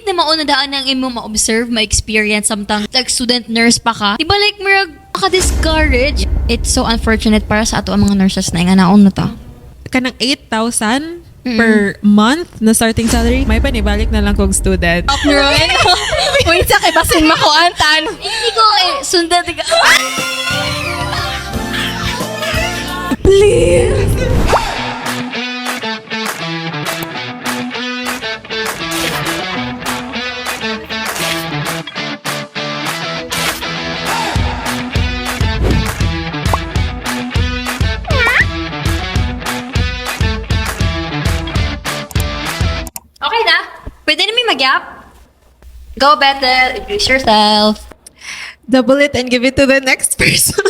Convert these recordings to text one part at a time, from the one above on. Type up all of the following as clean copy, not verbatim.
na mauna daan ng imo ma-observe, ma-experience samtang student nurse pa ka. Diba like murag maka-discourage? It's so unfortunate para sa ato ang mga nurses na nga naon na ta. Kanang 8,000 per month na starting salary, may panibalik na lang kong student. Up ron. Wait sa kay basin makuantan. Hindi ko sundan. Please! Okay na? Pwede na may mag-yap? Go, Bethel. Introduce yourself. Double it and give it to the next person.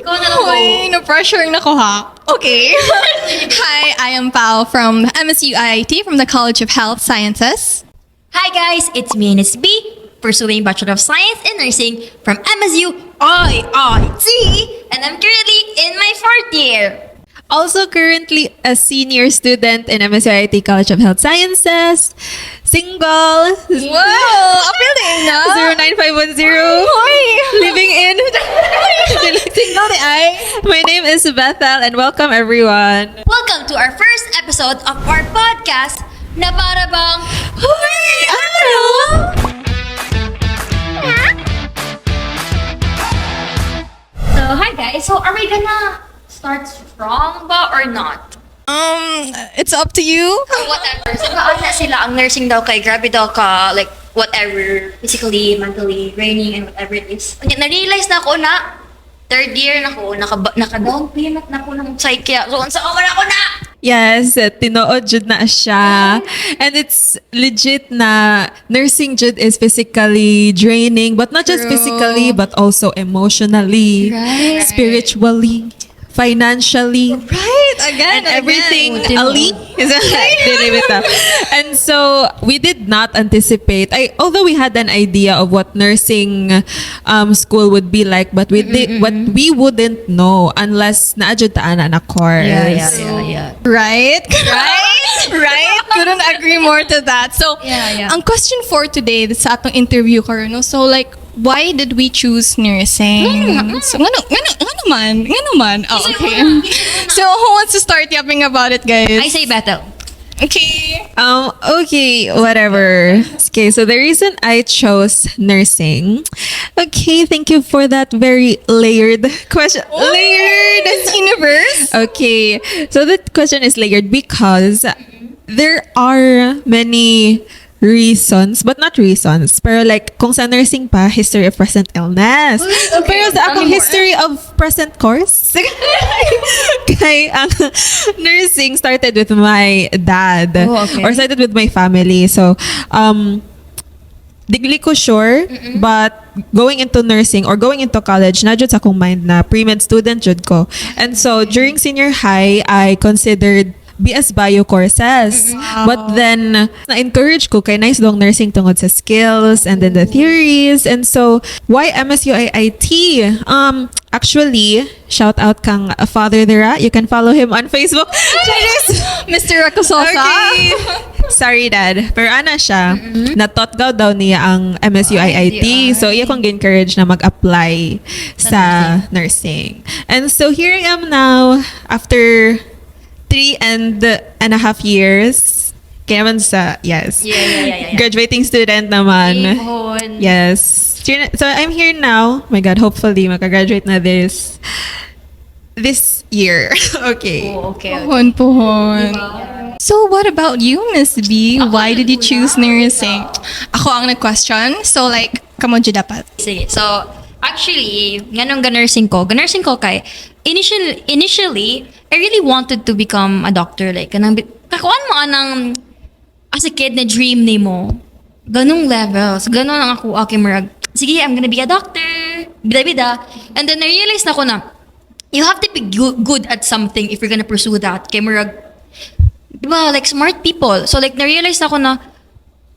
Go na lang, go. Uy, no-pressure na ko ha. Okay. Hi, I am Pao from MSU IIT from the College of Health Sciences. Hi guys, it's me, Ines B, pursuing Bachelor of Science in Nursing from MSU IIT, and I'm currently in my 4th year. Also currently a senior student in MSU College of Health Sciences. Single. Wow, appealing na. 09510. Hoy. Living in. Single ni ay. My name is Bethel and welcome everyone. Welcome to our first episode of our podcast na para bang, Hoy! Ano? So, hi guys. So, are we gonna start strong ba or not? It's up to you. Whatever. So, na sila ang nursing daw kay grabe daw ka, like, whatever, physically, mentally, draining, and whatever it is. Na-realize na ako na, 3rd year na ako, naka-down payment na ako ng psyche. So, sa na ako na! Yes, tinuod jud na siya. And it's legit na nursing jud is physically draining, but not just True. physically, but also emotionally, Right. spiritually, financially. Right, again, And everything again. ali is and so we did not anticipate although we had an idea of what nursing school would be like, but we did what we wouldn't know unless naadjud taan na course. Yeah. Right? Right? Couldn't agree more to that. So, Yeah. ang question for today sa atong interview karon, no? So like, why did we choose nursing? So, ngano man. Oh, okay. So, who wants to start yapping about it, guys? I say Bethel. Okay. Okay, whatever. Okay, so the reason I chose nursing. Okay, thank you for that very layered question. Layered Universe. Okay, so the question is layered because there are many reasons, but not reasons. Pero like, kung sa nursing pa, history of present illness. okay. Pero sa Tell me akong more. history of present course, kay ang nursing started with my dad. Oh, okay. Or started with my family. So, digli ko sure, but going into nursing or going into college, na jud sa akong mind na pre-med student jud ko. And so, during senior high, I considered BS Bio courses. But then, na-encourage ko kay nice dong nursing tungod sa skills and then the theories. And so, why MSU IIT? Actually, shout out kang father dira. You can follow him on Facebook. Mr. Racososa. Okay. Sorry, Dad. Pero ana siya, na-totgaw daw niya ang MSU IIT. So, iya kong encourage na mag-apply sa nursing. And so, here I am now, after 3.5 years. Kaya man sa, yes. Yeah. Graduating student naman. Ihon. Yes. So, I'm here now. My God, hopefully, makagraduate na this year. Okay. Oh, okay. Puhon. So, what about you, Miss B? Why did you choose nursing? Ako ang nag-question. So, like, kamo dyan dapat. Sige. So, actually, ganun ganursing ko kay, initially, I really wanted to become a doctor. Like, kakuan mo anang, as a kid na dream ni mo. Ganung levels. Ganun ang ako, okay, marag, sige, I'm gonna be a doctor. Bida-bida. And then, na-realize na ko na, you have to be good at something if you're gonna pursue that. Kaya marag, diba, like, smart people. So, like, na-realize na ko na,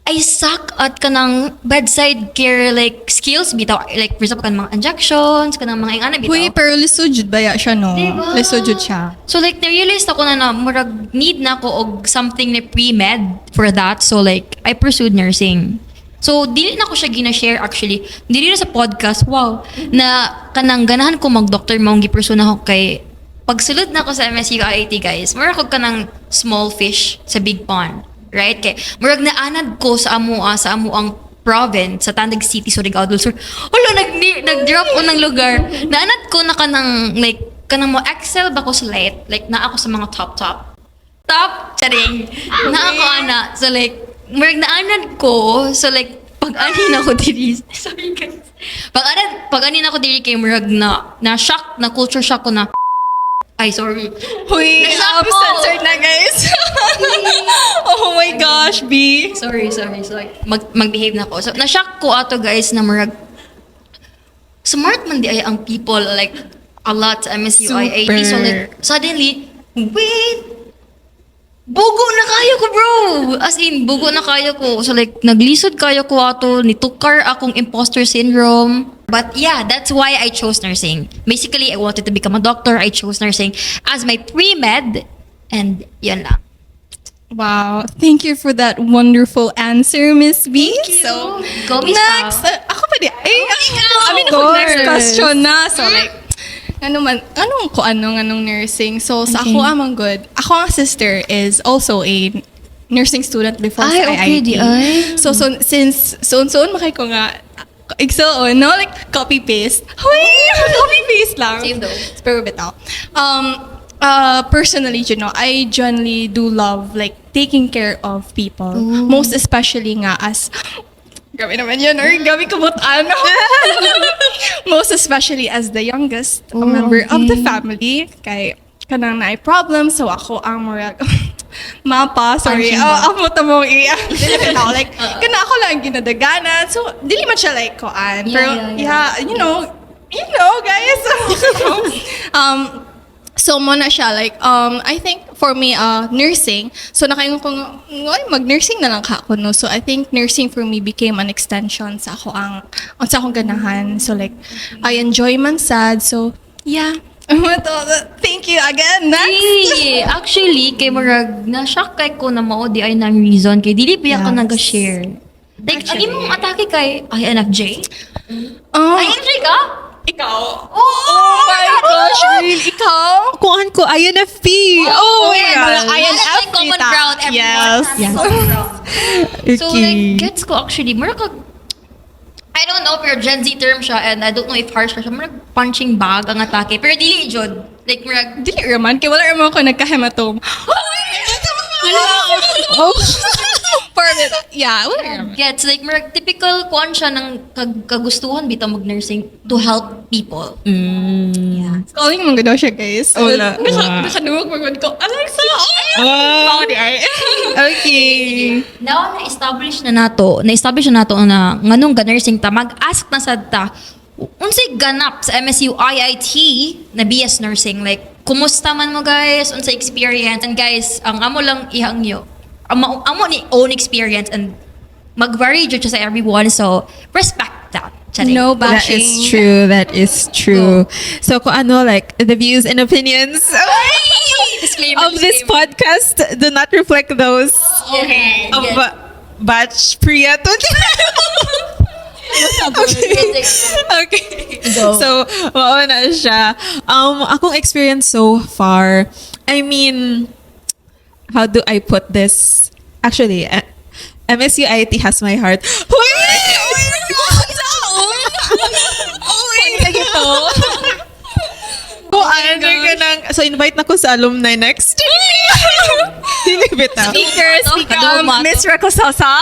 I suck at kanang bedside care like skills bitaw, like for example kanang mga injections, kanang mga ingana bitaw. Uy, pero lisod jud ba ya siya, no? Diba? Lisod jud siya. So like na-realize ako na murag need na ko og something na pre-med for that. So like I pursued nursing. So dili na ko siya gina-share actually. Dili na sa podcast, wow, na kanang ganahan ko mag-doctor maong gi-pursue na ako kay pagsulod na ko sa MSU IIT guys. Mura ko kanang small fish sa big pond. Right? Kay murag naanad ko sa amuang province sa Tandag City, Surigao del Sur. Wala nag-drop ko ng lugar. Naanad ko na kanang like kanang mo excel ba ko sa light, like na ako sa mga top charing. Na ako ana. So like murag naanad ko, so like pag-anin ako diri. Sorry guys. Pag-anin ako diri kay murag na shock, na culture shock ko na ay, sorry. Uy, Nashock ko. censored na, guys. Oh my gosh, B. Sorry. So, like, mag-behave na ako. So, na-shock ko ato, guys, na marag smart man di ay ang people, like, a lot sa MSU IIT. So, like, suddenly, wait, bugo na kayo ko, bro! As in, bugo na kayo ko. So, like, naglisod kayo ko ato, nitukar akong imposter syndrome. But yeah, that's why I chose nursing. Basically, I wanted to become a doctor. I chose nursing as my pre-med. And yun lang. Wow. Thank you for that wonderful answer, Miss B. Thank you. So, Go, Miss next. Pao. Ako pa di. Ay, I mean, Of ako next course. question na. So, like, anong nursing. So, sa Okay. ako amang good. Ako ang sister is also a nursing student before Ay, sa okay, IIT. di ay. So, since soon makay ko nga, igsoon, no? Like, copy-paste. Huy! Copy-paste lang. Same though. Pero bitaw. Personally, you know, I generally do love, like, taking care of people. Most especially nga as, gabi naman yun, or gabi kabutaan. Most especially as the youngest member of the family. Kay, kanang na problem, so ako ang murag, mapa, sorry. Punching bag. Amo tamong dili bitaw, like, kana ako lang ginadaganan. So, dili man siya like koan. Yeah, Pero, yeah. you know, guys. So, muna siya, like, I think, for me, nursing, so nakaingon ko, mag-nursing na lang ka ako, no? So, I think nursing for me became an extension sa akong ganahan. So, like, I enjoy man sad. So, yeah. Thank you again. Next. Hey, actually, kay murag na-shock kay ko na mao di ay nang reason kay dili pa ako Yes. nag-share. Like, ang imong atake kay INFJ? Oh, INFJ ka? ikaw. Oh my gosh, really? Ikaw? Kuhaan ko, INFP. Oh, my yeah, God. mga INFP Like common ta. ground. Everyone Yes. has common ground. So, Okay. like, gets ko actually, mura ka, I don't know pero Gen Z term siya and I don't know if harsh siya. Mura punching bag ang atake. Pero dili jud. Like, mura, Dili raman, kaya wala raman ako nagka-hematome. Oh. Yeah, wala raman. gets like mura, typical kuan siya ng kagustuhan bitaw mag-nursing to help people. Yeah. Calling mo daw siya, guys. Wala. Nakaduwag magod ko. Alexa! Ah. Sorry, ay. Okay. Now na-establish na nato na nganong ga-nursing ta mag-ask na sad ta unsay ganap sa MSU IIT na BS nursing, like kumusta man mo guys, unsay experience, and guys ang amo lang ihangyo amo ni own experience and mag-vary jud siya sa everyone, so respect that. Charing. No That bashing. is true. That is true. So, kung ano, like, the views and opinions Disclaimer, of this disclaimer. podcast do not reflect those Okay. of Yes. Batch Priya Okay. Go. So, mao na siya. Akong experience so far, I mean, how do I put this? Actually, MSU IT has my heart. So, invite na ko sa alumni next. Dili bitaw. Speaker, Kaduma to. Miss Recososa.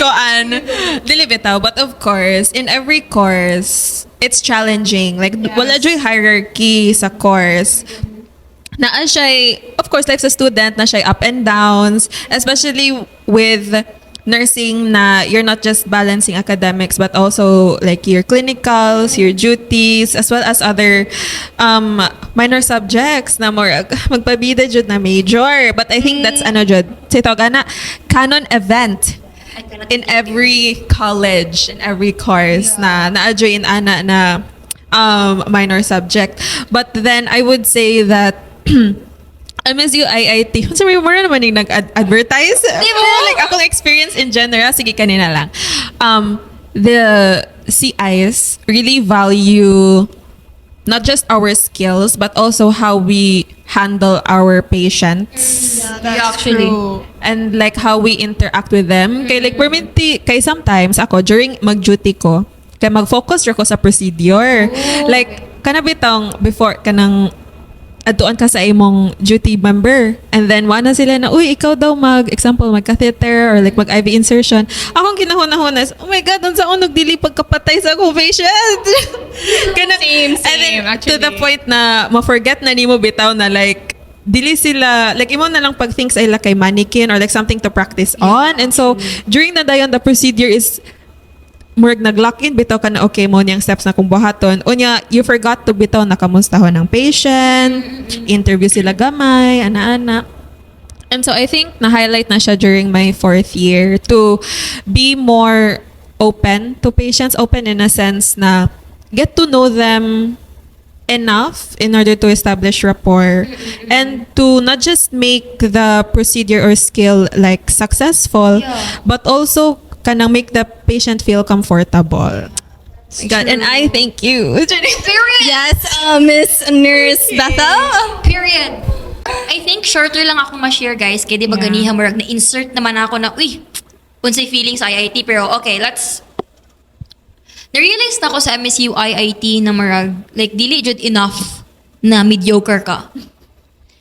Koan, dili bitaw. But of course, in every course, it's challenging. Like, wala joy hierarchy sa course. Na siya, of course, like sa student, na siya up and downs, especially with nursing na you're not just balancing academics but also like your clinicals, your duties, as well as other minor subjects na more magpabida jud na major. But I think that's ano jud, say tawag ana, canon event in every college, in every course na na-adjoin ana na minor subject. But then I would say that MSU IIT, sabi mo naman yung nag-advertise. Like, akong experience in general, sige kanina lang. The CIs really value not just our skills, but also how we handle our patients. actually. And like how we interact with them. Kay like perminti, kay sometimes ako, during mag-duty ko, kay mag-focus ko sa procedure. Like, kanabitang before, kanang atuan ka sa imong duty member and then wala sila na uy ikaw daw example mag-catheter or like mag-IV insertion, akong kinahuna-huna oh my god unsa unog dili pagkapatay sa akong patient. Same, and then, actually. to the point na ma-forget na nimo bitaw na like dili sila like imo na lang pag things ay like kay mannequin or like something to practice on. And so during the dayon the procedure is murag nag-lock in bitaw ka na okay mo niyang steps na kung buhaton unya you forgot to bitaw na kamustahon ng patient, interview sila gamay ana-ana. And so I think na-highlight na siya during my 4th year to be more open to patients, open in a sense na get to know them enough in order to establish rapport and to not just make the procedure or skill like successful but also kanang make the patient feel comfortable. God, and I thank you. Period. Yes, Miss Nurse Bethel. Period. I think shorter lang ako ma-share guys kaya di ba ganiha murag na-insert naman ako na uy unsay feeling sa IIT pero okay let's na-realize na ako sa MSU IIT na marag like dili jud enough na mediocre ka.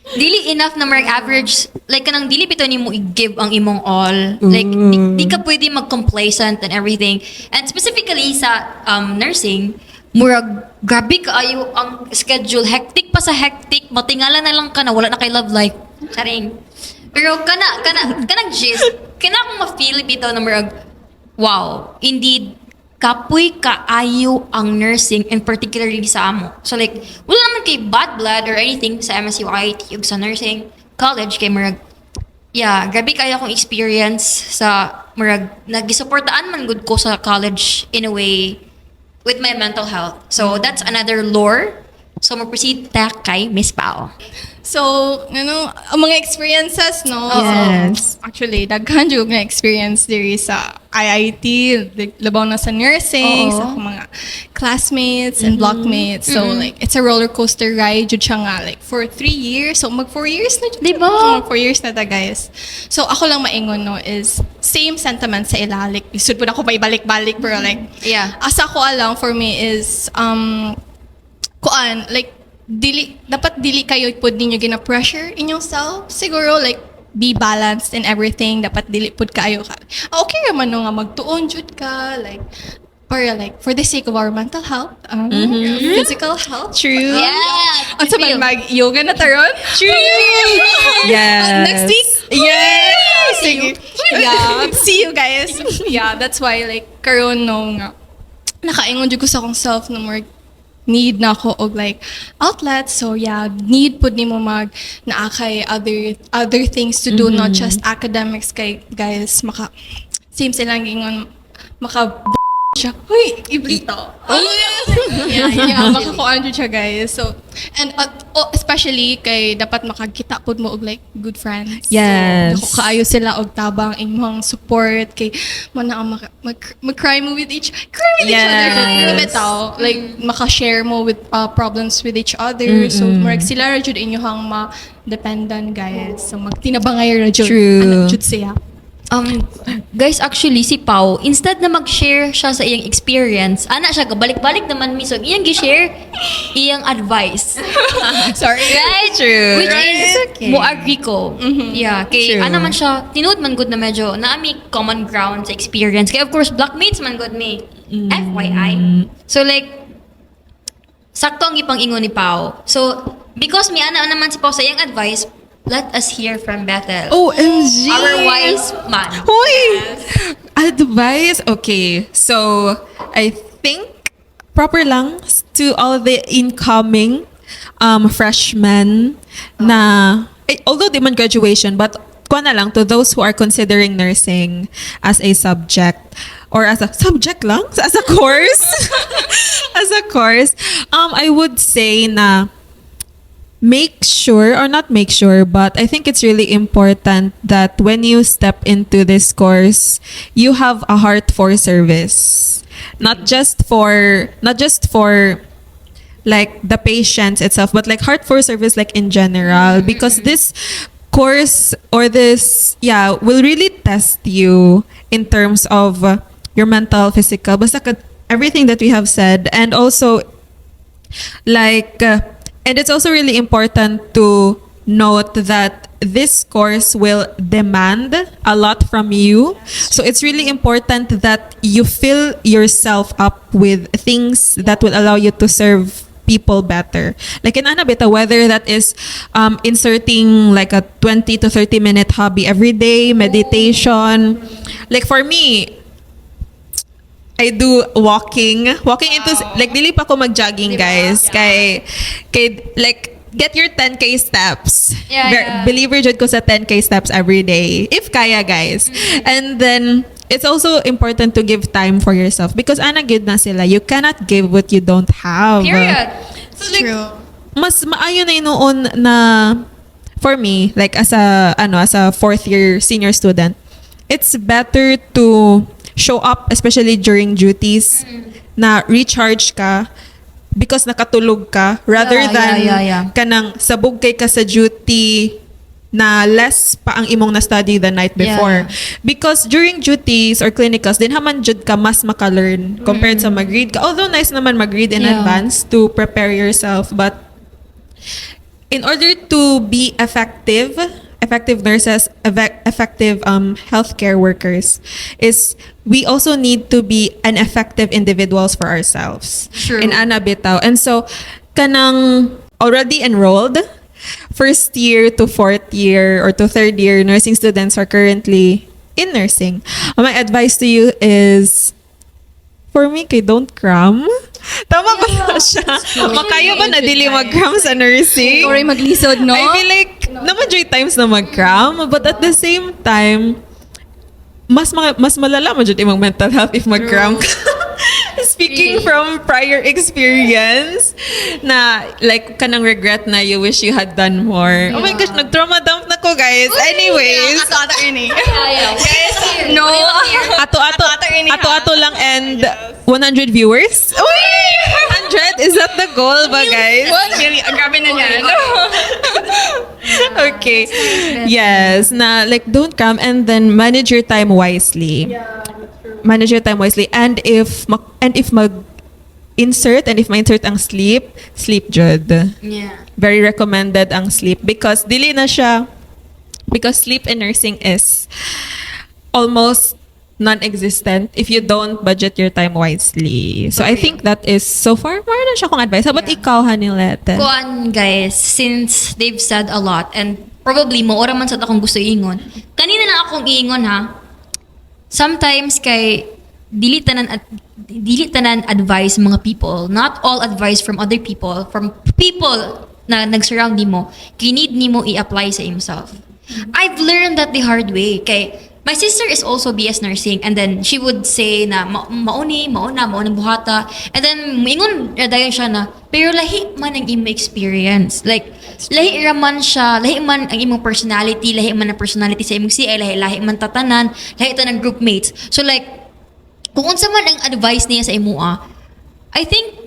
Dili enough na marag average like kanang dili bitaw nimo i-give ang imong all. Like di ka pwede mag-complacent and everything. And specifically sa nursing, murag grabe kaayo ang schedule, hectic pa sa hectic, matingala na lang ka na wala na kay love life. Charing. Pero kanang gist, kana akong ma-feel bitaw na murag wow, indeed kapoy kaayo ang nursing and particularly sa amo. So like, wala naman kay bad blood or anything sa MSU IIT ug sa nursing college kay murag grabe kayo akong experience sa murag nagisuportaan man gud ko sa college in a way with my mental health. So that's another lore. So mo-proceed ta kay Miss Pao. So, ang mga experiences, no? Yes. So, actually, daghan jud na experience diri sa IIT, like, labaw na sa nursing, sa akong mga classmates and blockmates. So, like, it's a roller coaster ride jud siya nga, like, for 3 years. So, mag 4 years na jud. Diba? Mag 4 years na ta, guys. So, ako lang maingon, no, is same sentiment sa ilalik. Isud po na ako pa ibalik-balik, pero like, asa ko alang for me is, like, dapat dili kayo pud ninyo gina-pressure inyong self. Siguro, like, be balanced in everything. Dapat dili pud kayo ka. Okay naman no nga magtuon jud ka, like, para like, for the sake of our mental health, physical health. True. Yeah. At sa mag-yoga na taron. True. Yes. Next week. Yes. Sige. Yeah. See you guys. Yeah, that's why, like, karon no nga, nakaingon jud ko sa akong self na more need na ako og like outlet. So yeah, need pud nimo naa kay other things to do, not just academics. Kay guys maka same silang ingon maka siya. Uy, iblito. Makakuan jud siya guys. So and especially kay dapat makakita pud mo og like good friends. Yes. So, kaayo sila og tabang imong support kay mana ang mag-cry mo with each other. Bitaw, like maka-share mo with problems with each other. So murag sila ra jud inyohang ma-dependan guys. So magtinabangay ra jud. True. Jud siya. Guys, actually, si Pau, instead na mag-share siya sa iyang experience, siya, balik-balik naman mi. So, iyang gi-share, iyang advice. Sorry. Right? True. Which is, mo agree ko. Yeah, kay, True. man siya, tinuod man good na medyo, naami common ground sa experience. Kaya, of course, blockmates man good me. FYI. So, like, sakto ang ipang ingon ni Pau. So, because mi ana naman si Pau sa iyang advice, let us hear from Bethel. OMG! Our wise man. Hoy! Advice? Okay. So, I think proper lang to all the incoming freshmen na, although di man graduation, but kuha na lang to those who are considering nursing as a subject or as a subject lang? As a course? As a course. I would say na make sure, or not make sure, but I think it's really important that when you step into this course, you have a heart for service. Not just for like the patients itself, but like heart for service like in general, because this course or this will really test you in terms of your mental, physical, basta everything that we have said. And also like and it's also really important to note that this course will demand a lot from you. So it's really important that you fill yourself up with things that will allow you to serve people better. Like in Anabita, whether that is inserting like a 20 to 30 minute hobby every day, meditation. Like for me, I do walking into like dili pa ako mag-jogging, guys. Kay like get your 10k steps. Believer jud ko sa 10k steps every day if kaya, guys. And then it's also important to give time for yourself because gid na sila, you cannot give what you don't have. Period. So like, true. Mas maayo na yun noon na for me, like as a fourth year senior student, it's better to show up, especially during duties, na recharge ka because nakatulog ka rather than kanang sabog kay ka sa duty na less pa ang imong na-study the night before. Because during duties or clinicals, din haman jud ka mas maka-learn compared sa mag-read ka. Although nice naman mag-read in advance to prepare yourself, but in order to be effective nurses, effective healthcare workers, is we also need to be an effective individuals for ourselves. True. In Anabitaw. And so, kanang already enrolled, first year to fourth year or to third year nursing students are currently in nursing. My advice to you is, for me, don't cram. Tama ba siya? Makaya ba na dili mag-cram sa nursing? Sorry, maglisod, no? I feel like, naman times na mag-cram, but at the same time, mas malala mo dyan imong mental health if mag-cram ka. Speaking from prior experience, na like kanang regret na you wish you had done more. Oh my gosh, nag-trauma dump na ko, guys. Anyways. Ato-ato ini. Guys, No. Ato-ato lang and 100 viewers. Uy! 100? Is that the goal ba, guys? Grabe na yan. Okay. Yes. Na like don't cram and then manage your time wisely. Manage your time wisely. And if mag-insert and if ma-insert ang sleep jud. Yeah. Very recommended ang sleep because dili na siya, because sleep in nursing is almost non-existent if you don't budget your time wisely. So I think that is so far more na siya kong advice. How about ikaw, Hanilette? Kuan, guys, since they've said a lot and probably maura man sa akong gusto ingon. Kanina na akong ingon ha. Sometimes kay dili tanan advice mga people, not all advice from other people, from people na nag-surround nimo, kinid nimo i-apply sa himself. I've learned that the hard way. Kay my sister is also BS nursing and then she would say na mauna buhata, and then mingon dayon siya na pero lahi man ang imong experience, like lahi man ang imong personality, lahi man ang personality sa imong CA, lahi man tatanan, lahi tanang group mates. So like kung unsa man ang advice niya sa imo, I think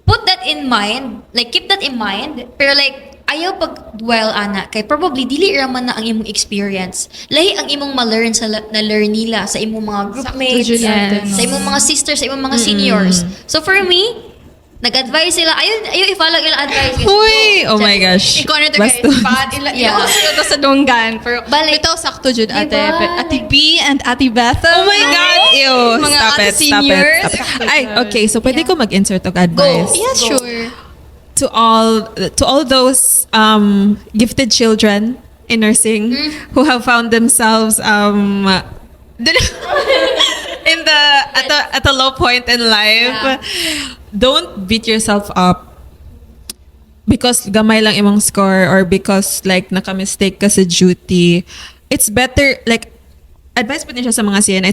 put that in mind, like keep that in mind, pero like ayaw pag-dwell, ana, kay probably dili raman na ang imong experience. Lahi ang imong ma-learn na-learn nila sa imong mga groupmates, sa imong mga sisters, sa imong mga seniors. So for me, nag-advise sila, ayaw i-follow ilang advice. Uy! Oh my gosh. Ikaw na to, guys. Bad ila ito sa donggan. Pero Balik. ito sakto jud ate. Diba? Ate B and Ate Bethel. Oh my God! Ew! Mga Stop ate it. seniors. Ay, okay. So, pwede ko mag-insert of advice. Yeah, sure. To all those gifted children in nursing who have found themselves in the at a low point in life, don't beat yourself up because gamay lang imong score or because like naka-mistake ka sa duty. It's better, like, advice po din siya sa mga CN,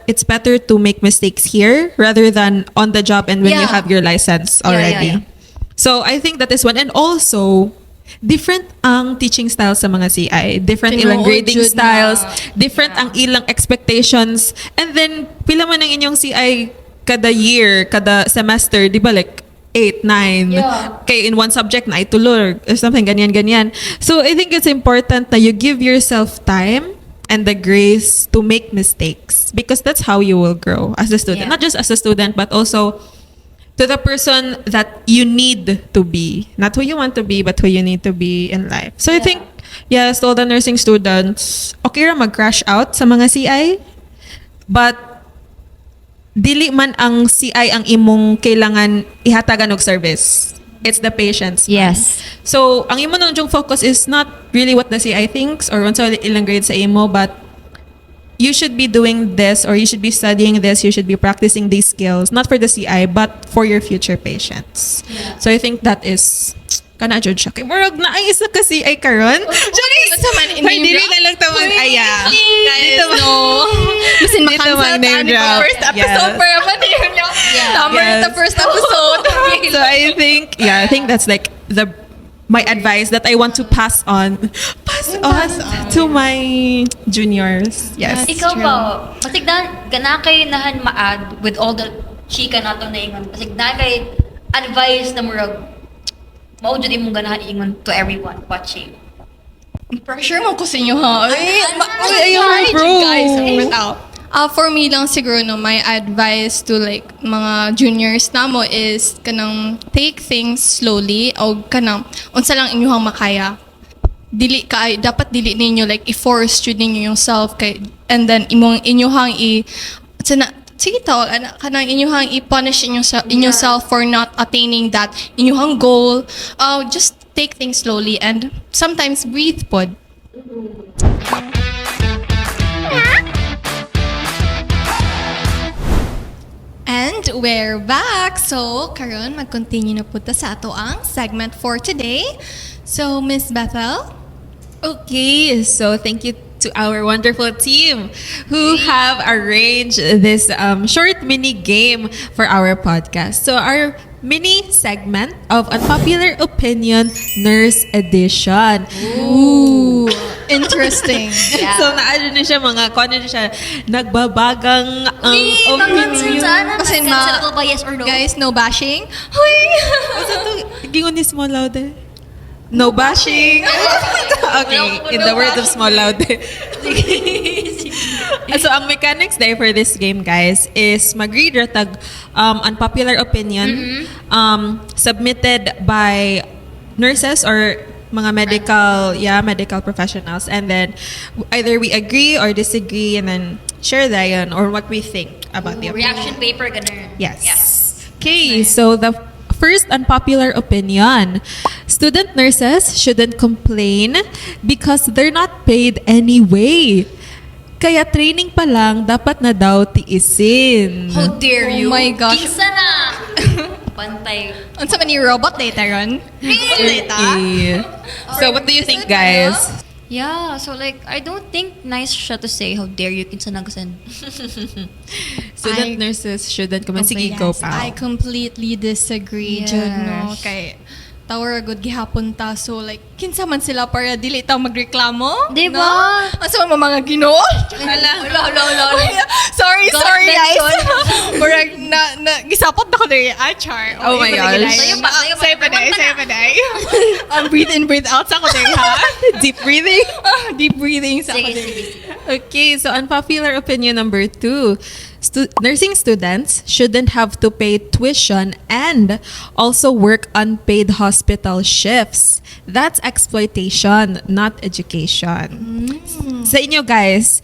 it's better to make mistakes here rather than on the job and when you Yeah. have your license already. Yeah. So I think that is one. And also, different ang teaching styles sa mga CI. Different ilang Tinuod grading jud styles. na. Different ang ilang expectations. And then, pila man ang inyong CI kada year, kada semester, di ba, like 8, 9. Yeah. Kay in one subject na itulog or something, ganyan. So I think it's important that you give yourself time and the grace to make mistakes because that's how you will grow as a student. Yeah. Not just as a student, but also to the person that you need to be. Not who you want to be, but who you need to be in life. So I think, yes, to all the nursing students, okay ra mag-crash out sa mga CI, but dili man ang CI ang imong kailangan ihatagan og service. It's the patients. man. Yes. So, ang imo nung focus is not really what the CI thinks or unsa ilang grade sa imo, but you should be doing this or you should be studying this, you should be practicing these skills, not for the CI, but for your future patients. So, I think that is kana jud siya. Kay murag na ay isa ka CI karon. Unsa man, Hoy, dili na lang tawag aya. Dito No. Basin Dito makansel mag-name tani drop. first episode Yes. para ba niyo? Tama Yes. the first episode. So I think that's like my advice that I want to pass on to my juniors. Yes. Ikaw ba, pasigdan, gana kay nahan ma-add with all the chika nato na ingon. Pasigdan kay advice na murag, maudjud imong ganahan ingon to everyone watching. Pressure mo ko sa inyo ha. ayaw, bro. Guys, for me lang siguro no, my advice to like mga juniors namo is kanang take things slowly o kanang unsa lang inyong makaya. Dapat dili ninyo like i-force jud ninyo yourself kay and then inyong sige to, kanang inyong i-punish yourself for not attaining that inyong goal. Just take things slowly and sometimes breathe pod. And we're back. So, karon mag-continue na po ta sa ato ang segment for today. So, Miss Bethel, Okay, so thank you to our wonderful team who have arranged this short mini game for our podcast. So our mini segment of Unpopular Opinion Nurse Edition. ooh, interesting. So naano na siya mga kono na siya nagbabagang opinion. Kasi Sila ko ba yes or no? Guys, no bashing. Hoy! Asa to gingon ni Small Loud No bashing. Okay, in the words of Small Loud. So ang mechanics there for this game, guys, is mag-read ra tag unpopular opinion submitted by nurses or mga medical professionals, and then either we agree or disagree and then share that or what we think about the opinion. Reaction paper, ganun. Yes. Okay, so the first unpopular opinion. Student nurses shouldn't complain because they're not paid anyway. Kaya training pa lang, dapat na daw tiisin. How dare you? Oh my gosh. Kisa na! Pantay. Unsa man ni robot data ron? Okay. So what do you think, guys? Yeah, so like, I don't think nice siya to say, how dare you, kinsa nagasan. Student nurses shouldn't complain. Sige, go pa. I completely disagree, Yes. Jud, no? Kay Tower good gihapon ta. So like, kinsa man sila para dili ta magreklamo? Diba? No? Asa man mga Ginoo? Hala. Sorry Go guys. next Murag gisapot na ko diri. Char. Oh my gosh. Say pa day. Breathe in, breathe out sa ko diri ha. Deep breathing. Deep breathing sa ko Sige, diri. sige. Okay, so unpopular opinion number 2. Nursing students shouldn't have to pay tuition and also work unpaid hospital shifts. That's exploitation, not education. Sa inyo, guys,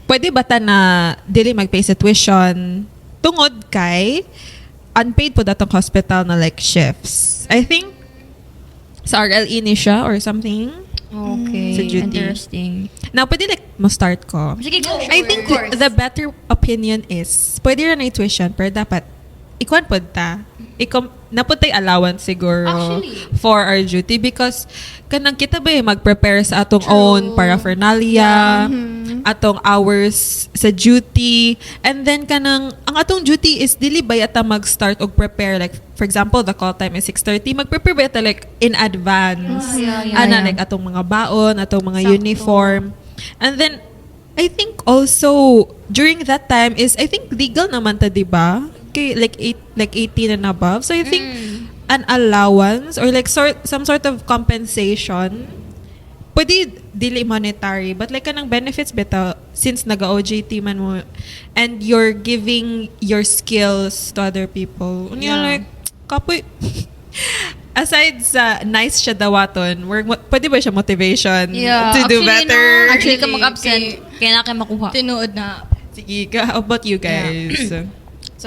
pwede ba ta na dili mag-pay sa tuition tungod kay unpaid po datong hospital na like shifts? I think sa RLE ni siya or something. Okay. Sa duty. Interesting. Now, pwede like, mo-start ko. Sige, go. I think the better opinion is, pwede rin na tuition, pero dapat, ikuan po ta. Naputay allowance siguro Actually. for our duty because kanang kita ba mag-prepare sa atong own paraphernalia, atong hours sa duty, and then kanang ang atong duty is dili ba yata mag-start og prepare like for example the call time is 6:30 mag-prepare ba yata like in advance like atong mga baon, atong mga uniform, and then I think also during that time is I think legal naman ta diba? Like 18 and above. So I think an allowance or like some sort of compensation, pwede dili monetary, but like kanang benefits beta since naga-OJT man mo and you're giving your skills to other people. Unya like kapoy aside sa nice siya dawaton, pwede ba siya motivation to do better? Actually, ka mag-absent, kaya na kayo makuha. Tinuod na. Sige, how about you guys?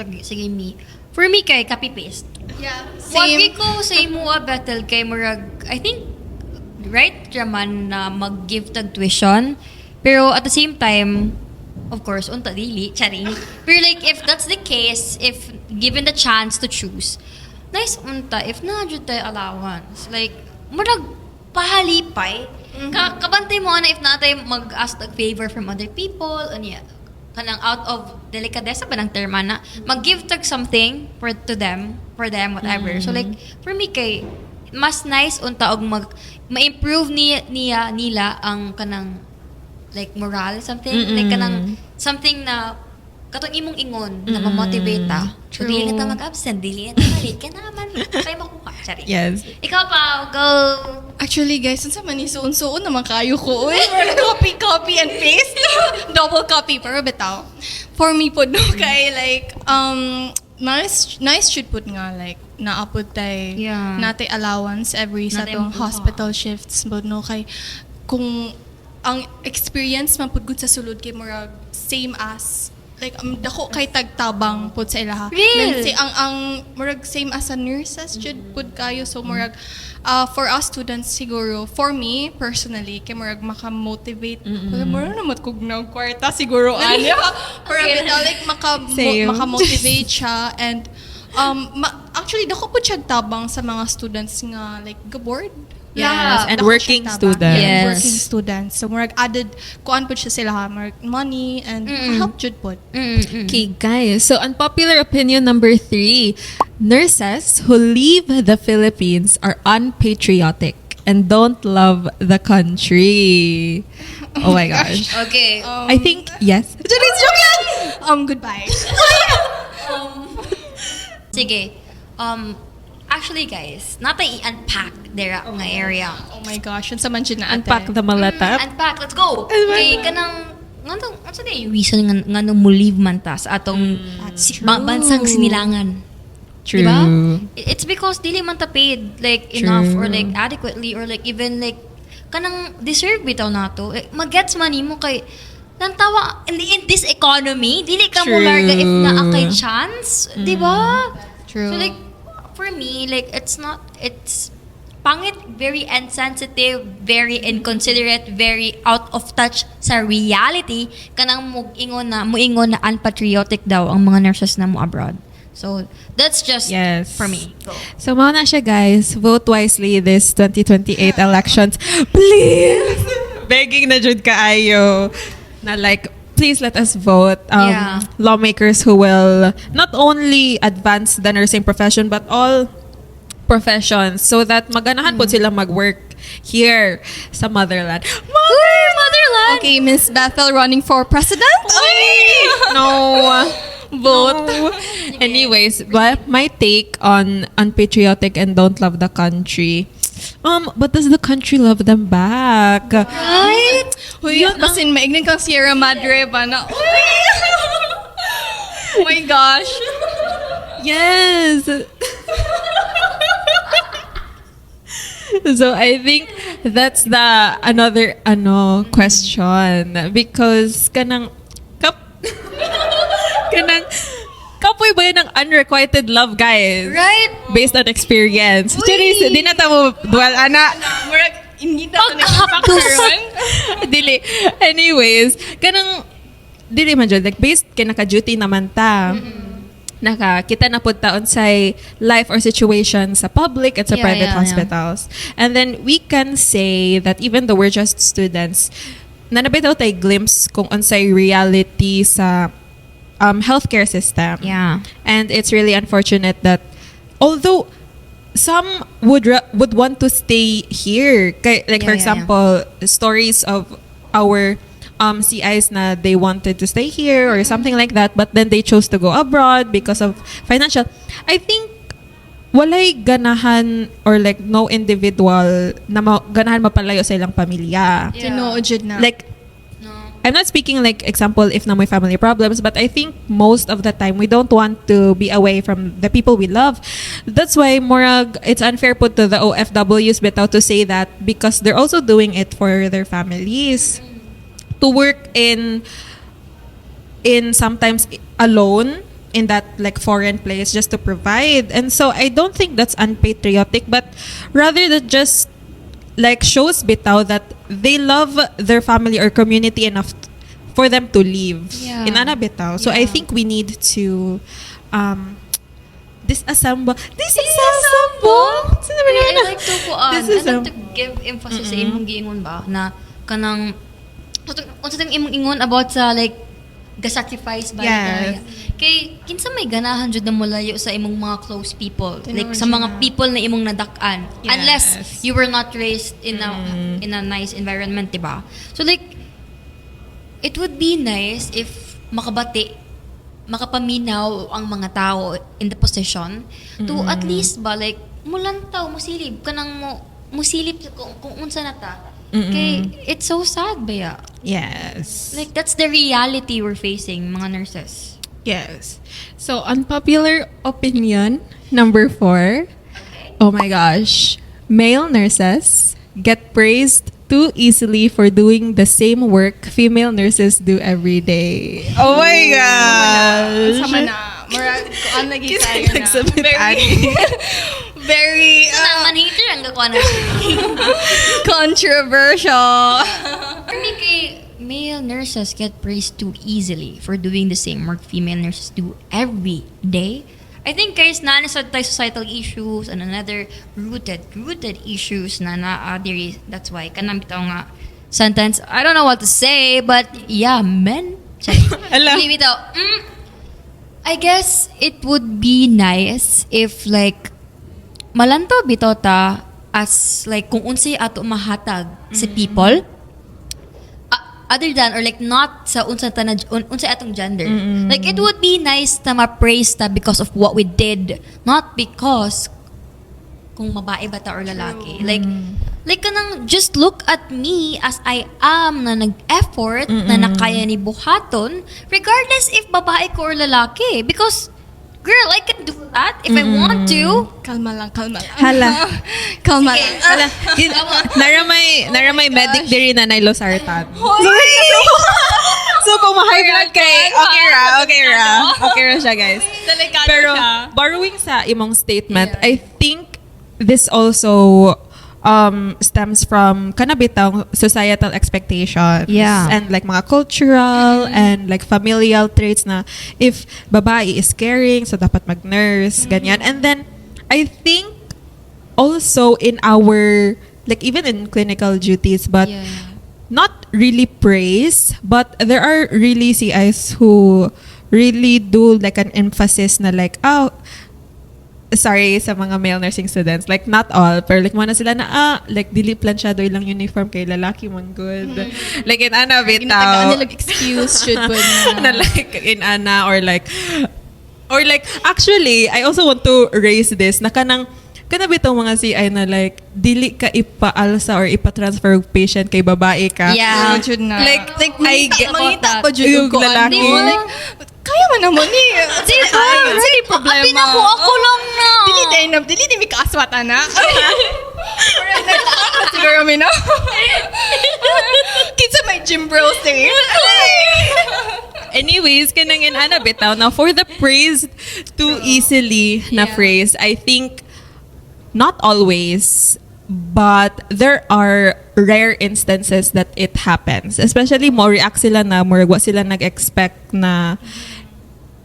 Sige, me. For me, kay copy-paste. Yeah, Wagi ko sa imo Bethel kay murag, I think, right raman na mag-give tag tuition. Pero at the same time, of course, unta dili, charing. Pero like, if that's the case, if given the chance to choose, nice unta, if na-jud tayo allowance. Like, murag pahalipay. Kabantay mo na if natay mag-ask the favor from other people, unya, kanang out of delikadesa ba ng terma na mag-give tag something for them whatever. So like for me kay mas nice unta og ma-improve nila ang kanang like moral something like kanang something na katong imong ingon na ma-motivate ta. So dili na ta mag-absent, dili na ta malit ka naman kay makuha sorry. Yes. Ikaw pa go. Actually, guys, unsa man ni suon-suon naman kayo ko. Uy, copy and paste. Double copy pero bitaw. For me po no kay like nice should put nga like naapod tay natay allowance every sa tong hospital shifts but no kay kung ang experience man pud gud sa sulod kay murag same as like dako kay tagtabang pud sa ilaha. Then say ang murag same as a nurses should pud kayo so murag for us students siguro for me personally kay murag maka-motivate murag na matkugnaw kwarta siguro anya para like maka-motivate siya and actually dako pud siya tabang sa mga students nga like ga-board. Yes, and dako working siya tabang. students. Yeah, working students. So murag added kuan pud siya sila murag money and help jud pud. Okay, guys. So, unpopular opinion number 3. Nurses who leave the Philippines are unpatriotic and don't love the country. Oh my gosh. Okay. I think, yes. Joke lang! Goodbye. Sige. Actually, guys, natay i-unpack dera nga area. Oh my gosh, yun sa man dyan na Unpack the malata. Unpack, let's go! Okay, kanang, ano sa yung reason nga nung mo leave man ta sa atong bansang sinilangan? True. Diba? It's because dili man ta paid like enough or like adequately or like even like kanang deserve bitaw nato. Mag-gets man mo kay nantawa in this economy, dili ka mo larga if naa kay chance, di ba? True. So like for me, like it's pangit, very insensitive, very inconsiderate, very out of touch sa reality kanang muingon na unpatriotic daw ang mga nurses na mo abroad. So that's just for me. Go. So, mao na siya, guys. Vote wisely this 2028 elections. Please! Begging na jud kaayo na like, please let us vote lawmakers who will not only advance the nursing profession but all professions so that maganahan po sila mag-work here sa motherland. Motherland! Okay, Miss Bethel running for president? No. Vote. No. Anyways, but my take on unpatriotic and don't love the country. But does the country love them back? Right? Huy, basin maignan kang Sierra Madre ba na? Oh my gosh. Yes. So I think that's the another question because kanang kapoy ba yun ng unrequited love, guys? Right? Based on experience. Charis, di na tamo dual ana. Murag Hindi na ako nag-factor man. Dili. Anyways, kanang dili man jud like based kay naka-duty naman ta. Kita na pud ta unsay life or situation sa public at sa Yeah, private yeah, yeah. hospitals. And then we can say that even though we're just students, nanabitaw tay glimpse kung unsay reality sa healthcare system. Yeah. And it's really unfortunate that although some would want to stay here, like for Yeah, yeah, example, stories of our CIs na they wanted to stay here or something like that, but then they chose to go abroad because of financial. I think walay ganahan or like no individual na ganahan mapalayo sa ilang pamilya. Yeah. Tinuod jud na. Like No. I'm not speaking like example if na may family problems, but I think most of the time we don't want to be away from the people we love. That's why morag it's unfair put to the OFWs without to say that because they're also doing it for their families to work in sometimes alone in that like foreign place just to provide. And so I don't think that's unpatriotic, but rather that just like shows bitaw that they love their family or community enough for them to live Yeah. in ana bitaw. So I Yeah. think we need to disassemble. I like to This is I like to give emphasis sa imong giingon ba na kanang unsa tang imong ingon about sa like ga-sacrifice ba Yes. kay kinsa may ganahan jud na mulayo sa imong mga close people like Tinuod sa jud mga na. people na imong nadak-an Yes. unless you were not raised in a nice environment, diba? So like it would be nice if makapaminaw ang mga tao in the position to at least ba like mulantaw musilip kanang musilip kung unsa na ta. Kay it's so sad ba ya? Yes. Like that's the reality we're facing mga nurses. Yes. So, unpopular opinion number 4. Oh my gosh. Male nurses get praised too easily for doing the same work female nurses do every day. Oh my gosh. Sama na. Murag kuan lagi Kinsa tayo na. nagsabit, Very Ani? very Man hater ang gakuha na. controversial. For me, kay male nurses get praised too easily for doing the same work female nurses do every day. I think guys, na sa tayo societal issues and another rooted issues na diri. That's why kanang bitaw nga sentence. I don't know what to say, but yeah, men. Ala. Dili bitaw. I guess it would be nice if like malantaw bitaw ta as like kung unsay ato mahatag sa people other than or like not sa unsay atong gender. Like it would be nice na ma-praise ta because of what we did, not because kung mabae ba ta or lalaki. Like kanang just look at me as I am na nag-effort na nakaya ni buhaton regardless if babae ko or lalaki, because girl, I can do that if I want to. Kalma lang. Hala. Kalma Sige. lang. Hala. Naramay medic diri na nay losartan. So kung ma-high blood kay okay ra siya guys. Delikado Pero siya. borrowing sa imong statement, I think this also stems from kanabitang societal expectations Yeah. and like mga cultural and like familial traits na if babae is caring so dapat mag-nurse ganyan. And then I think also in our like even in clinical duties, but Yeah. not really praise, but there are really CIs who really do like an emphasis na like, sorry sa mga male nursing students, like not all, pero like muna sila na like dili planchado ilang uniform kay lalaki man good. Like in ana Ginatagaan bitaw. nila excuse should pud Na like in ana or like actually I also want to raise this na kanang bitaw mga CI na like dili ka ipaalsa or ipa-transfer og patient kay babae ka. Yeah. Jud na. Like I get mangita that. pa jud Yung ko lalaki. Di mo like kaya man naman ni. Sige problema. Abi na ako lang na. Dili di mi kaaswata na. Siguro mi na. Kinsa may gym bros eh. Anyways, kanang in ana bitaw now for the praise too easily na Yeah. phrase, I think not always, But there are rare instances that it happens. Especially mo react sila na murag wa sila nag-expect na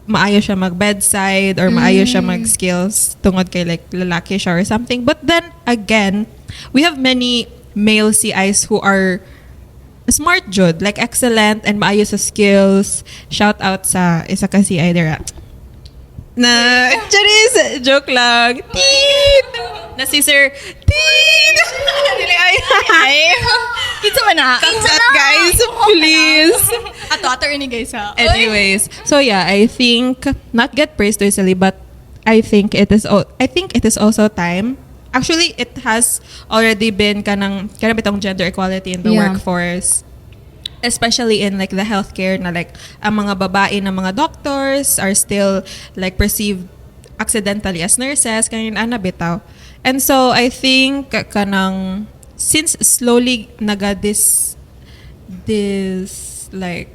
maayo siya mag-bedside or maayo siya mag-skills tungod kay like lalaki siya or something. But then again, we have many male CIs who are smart jud, like excellent and maayo sa skills. Shout out sa isa ka CI dira. Na, charis, joke lang. Teen! Na si Sir, teen! Dili ay. Kita man na. Cut that, guys, please. Ato ini guys ha. Anyways, so yeah, I think not get praised too easily, but I think it is also time. Actually, it has already been kanang bitong gender equality in the Yeah. workforce. Especially in like the healthcare na like ang mga babae na mga doctors are still like perceived accidentally as nurses kanin ana bitaw. And so I think kanang since slowly this like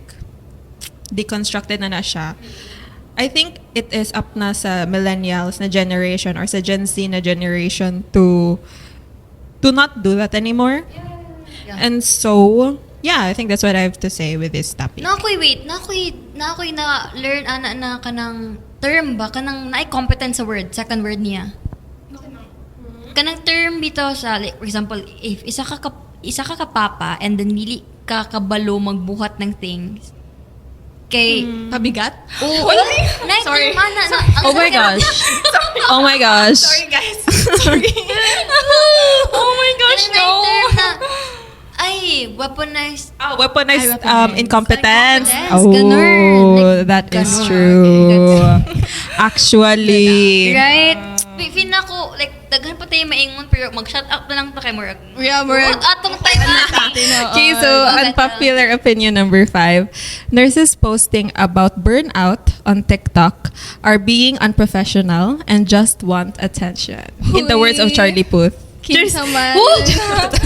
deconstructed na siya, I think it is up na sa millennials na generation or sa Gen Z na generation to not do that anymore. Yeah. And so yeah, I think that's what I have to say with this topic. Nakoy na learn ana na kanang term ba kanang naay competent sa word, second word niya. Kanang term bito sa like, for example, if isa ka kapapa and then dili ka kabalo magbuhat ng things. Kay Pabigat? oh, Sorry. Oh my gosh. Oh my gosh. Sorry guys. Sorry. Oh my gosh, no. Ay, weaponized. Weaponized weaponized. incompetence. Incompetence, Oh, ganun. that is Ganun. true. Actually. Right? Feel na ko, like, daghan pa tayo maingon, pero mag-shut up na lang ta kay Murag. Yeah, Murag. Atong time na. Okay, so unpopular opinion number 5. Nurses posting about burnout on TikTok are being unprofessional and just want attention. In the words of Charlie Puth. Kinsa man.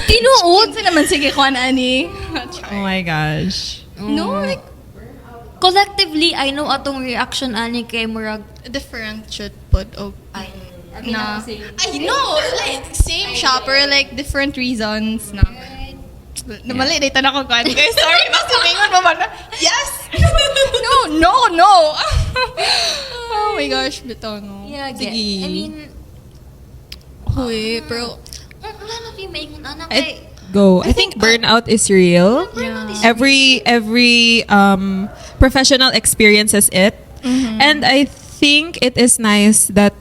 Tinuod. Kinsa naman sige kuan ani. Oh my gosh. No, like Collectively, I know atong reaction ani kay Murag. different should put Ay, na. I know, like same shopper, like different reasons na. Namali dito na ko kan. Guys, sorry, mas tumingon mo ba na? Yes. No. Oh my gosh, bitaw no. Yeah, Sige. I mean, Huy, pero wala na kayo maingon ana I kay. go. I think burnout is real. yeah. Every professional experiences it. And I think it is nice that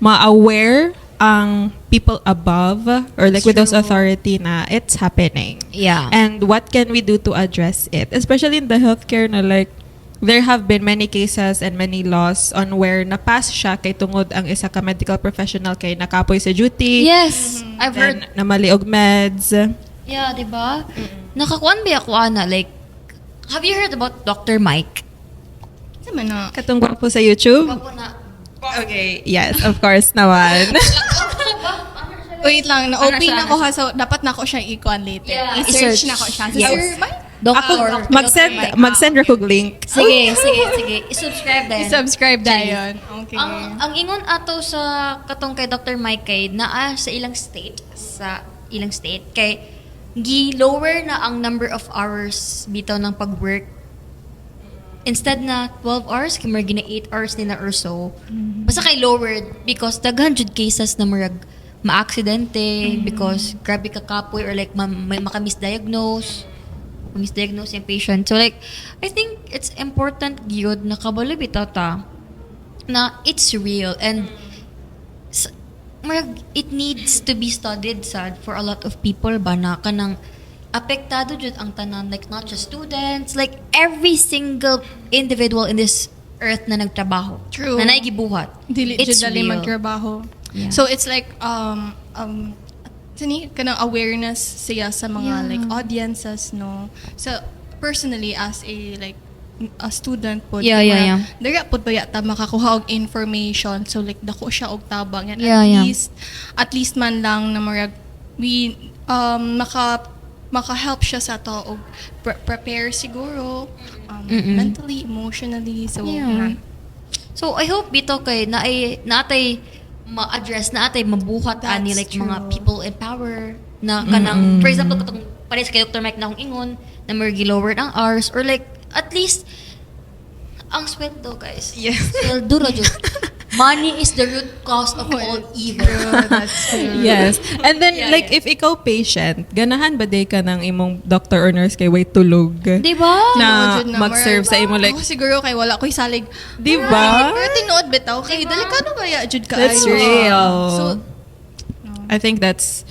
ma-aware ang people above or like with those authority na it's happening. Yeah. And what can we do to address it? Especially in the healthcare na like there have been many cases and many laws on where napass siya kay tungod ang isa ka medical professional kay nakapoy sa duty. Yes, I've heard. Then namali og meds. Yeah, di ba? Nakakuan ba ako ana like, have you heard about Dr. Mike? Sama na. Katong gwapo sa YouTube? Ako na. Okay, yes, of course naman. Wait lang, Ano na-open siya, na ko ha, so dapat na ko siya i-kuan later. Yeah. I-search na ko siya. So, Yes. Sir Mike? Doctor. Mag-send ra kog link. Sige. I-subscribe din. I-subscribe dayon. Okay. Ang ingon ato sa katong kay Dr. Mike kay naa sa ilang state kay gi-lower na ang number of hours bitaw ng pag-work. Instead na 12 hours, kimar gina 8 hours nila or so. Basta kay lowered because daghan jud cases na murag ma-aksidente because grabe ka kapoy or like may maka-misdiagnose yung patient. So like, I think it's important gyud na kabalo bitaw ta na it's real and murag it needs to be studied sad for a lot of people ba na kanang apektado jud ang tanan, like not just students, like every single individual in this earth na nagtrabaho. True. Na naigibuhat. Dili It's jud dali real. magtrabaho. Yeah. So it's like kanang awareness siya sa mga Yeah. like audiences no. So personally as a student po Yeah. dira pud ba yata makakuha og information so like dako siya og tabang and Yeah. at least man lang na murag we maka-help siya sa to og prepare siguro mentally, emotionally. So, Yeah. So I hope bito kay natay ma-address na atay mabuhat ani That's like mga true. people in power na kanang for example katong pares kay Dr. Mike na akong ingon na mergi lowered ang hours or like at least ang sweldo guys. Yes. Sweldo ra jud. Money is the root cause of all evil. That's true. Yes. And then, like, if ikaw patient, ganahan ba day ka ng imong doctor or nurse kay way tulog? Di ba? Na Tinuod jud mag-serve sa imo, like, Ako siguro kay wala ko'y salig. di ba? Pero tinuod bitaw kay delikado kaya jud ka. That's real. So, I think that's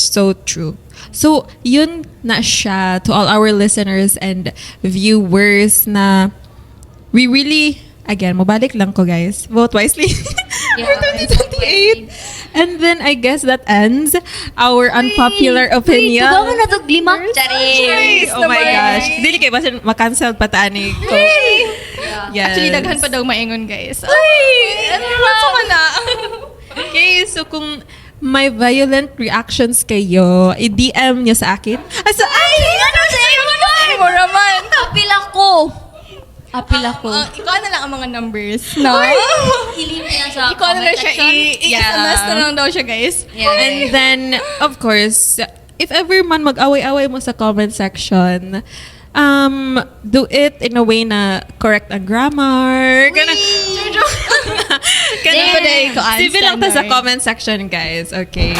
so true. So, yun na siya to all our listeners and viewers na we really, again, mabalik lang ko guys. Vote wisely. Yeah. For 2028. And then I guess that ends our unpopular opinion. Diba na itong lima? Charis! Oh my gosh. Dili kay basin ma-cancel pa tani ko. Yes. actually daghan pa daw maingon guys. Ano man na? Okay, so kung may violent reactions kayo, i-DM nyo sa akin. So, Ano sa'yo? Ay, mo raman. Apil ako. Apil ako. Ikaw na lang ang mga numbers. No? Ilim na sa Ikaw na lang siya section. i-SMS na lang daw siya guys. Yeah. and then, of course, if ever man mag-away-away mo sa comment section, do it in a way na correct ang grammar. Ganun Yes. pa day ko Civil lang ta sa standard. comment section, guys. Okay.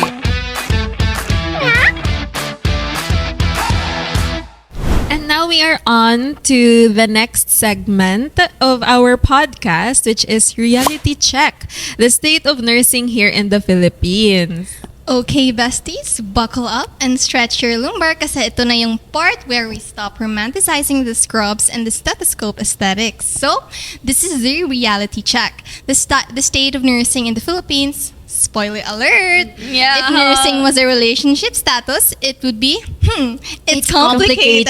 And now we are on to the next segment of our podcast, which is Reality Check, the state of nursing here in the Philippines. Okay, besties, buckle up and stretch your lumbar kasi ito na yung part where we stop romanticizing the scrubs and the stethoscope aesthetics. So, this is the reality check. The state of nursing in the Philippines. Spoiler alert! Yeah. If nursing was a relationship status, it would be, it's complicated.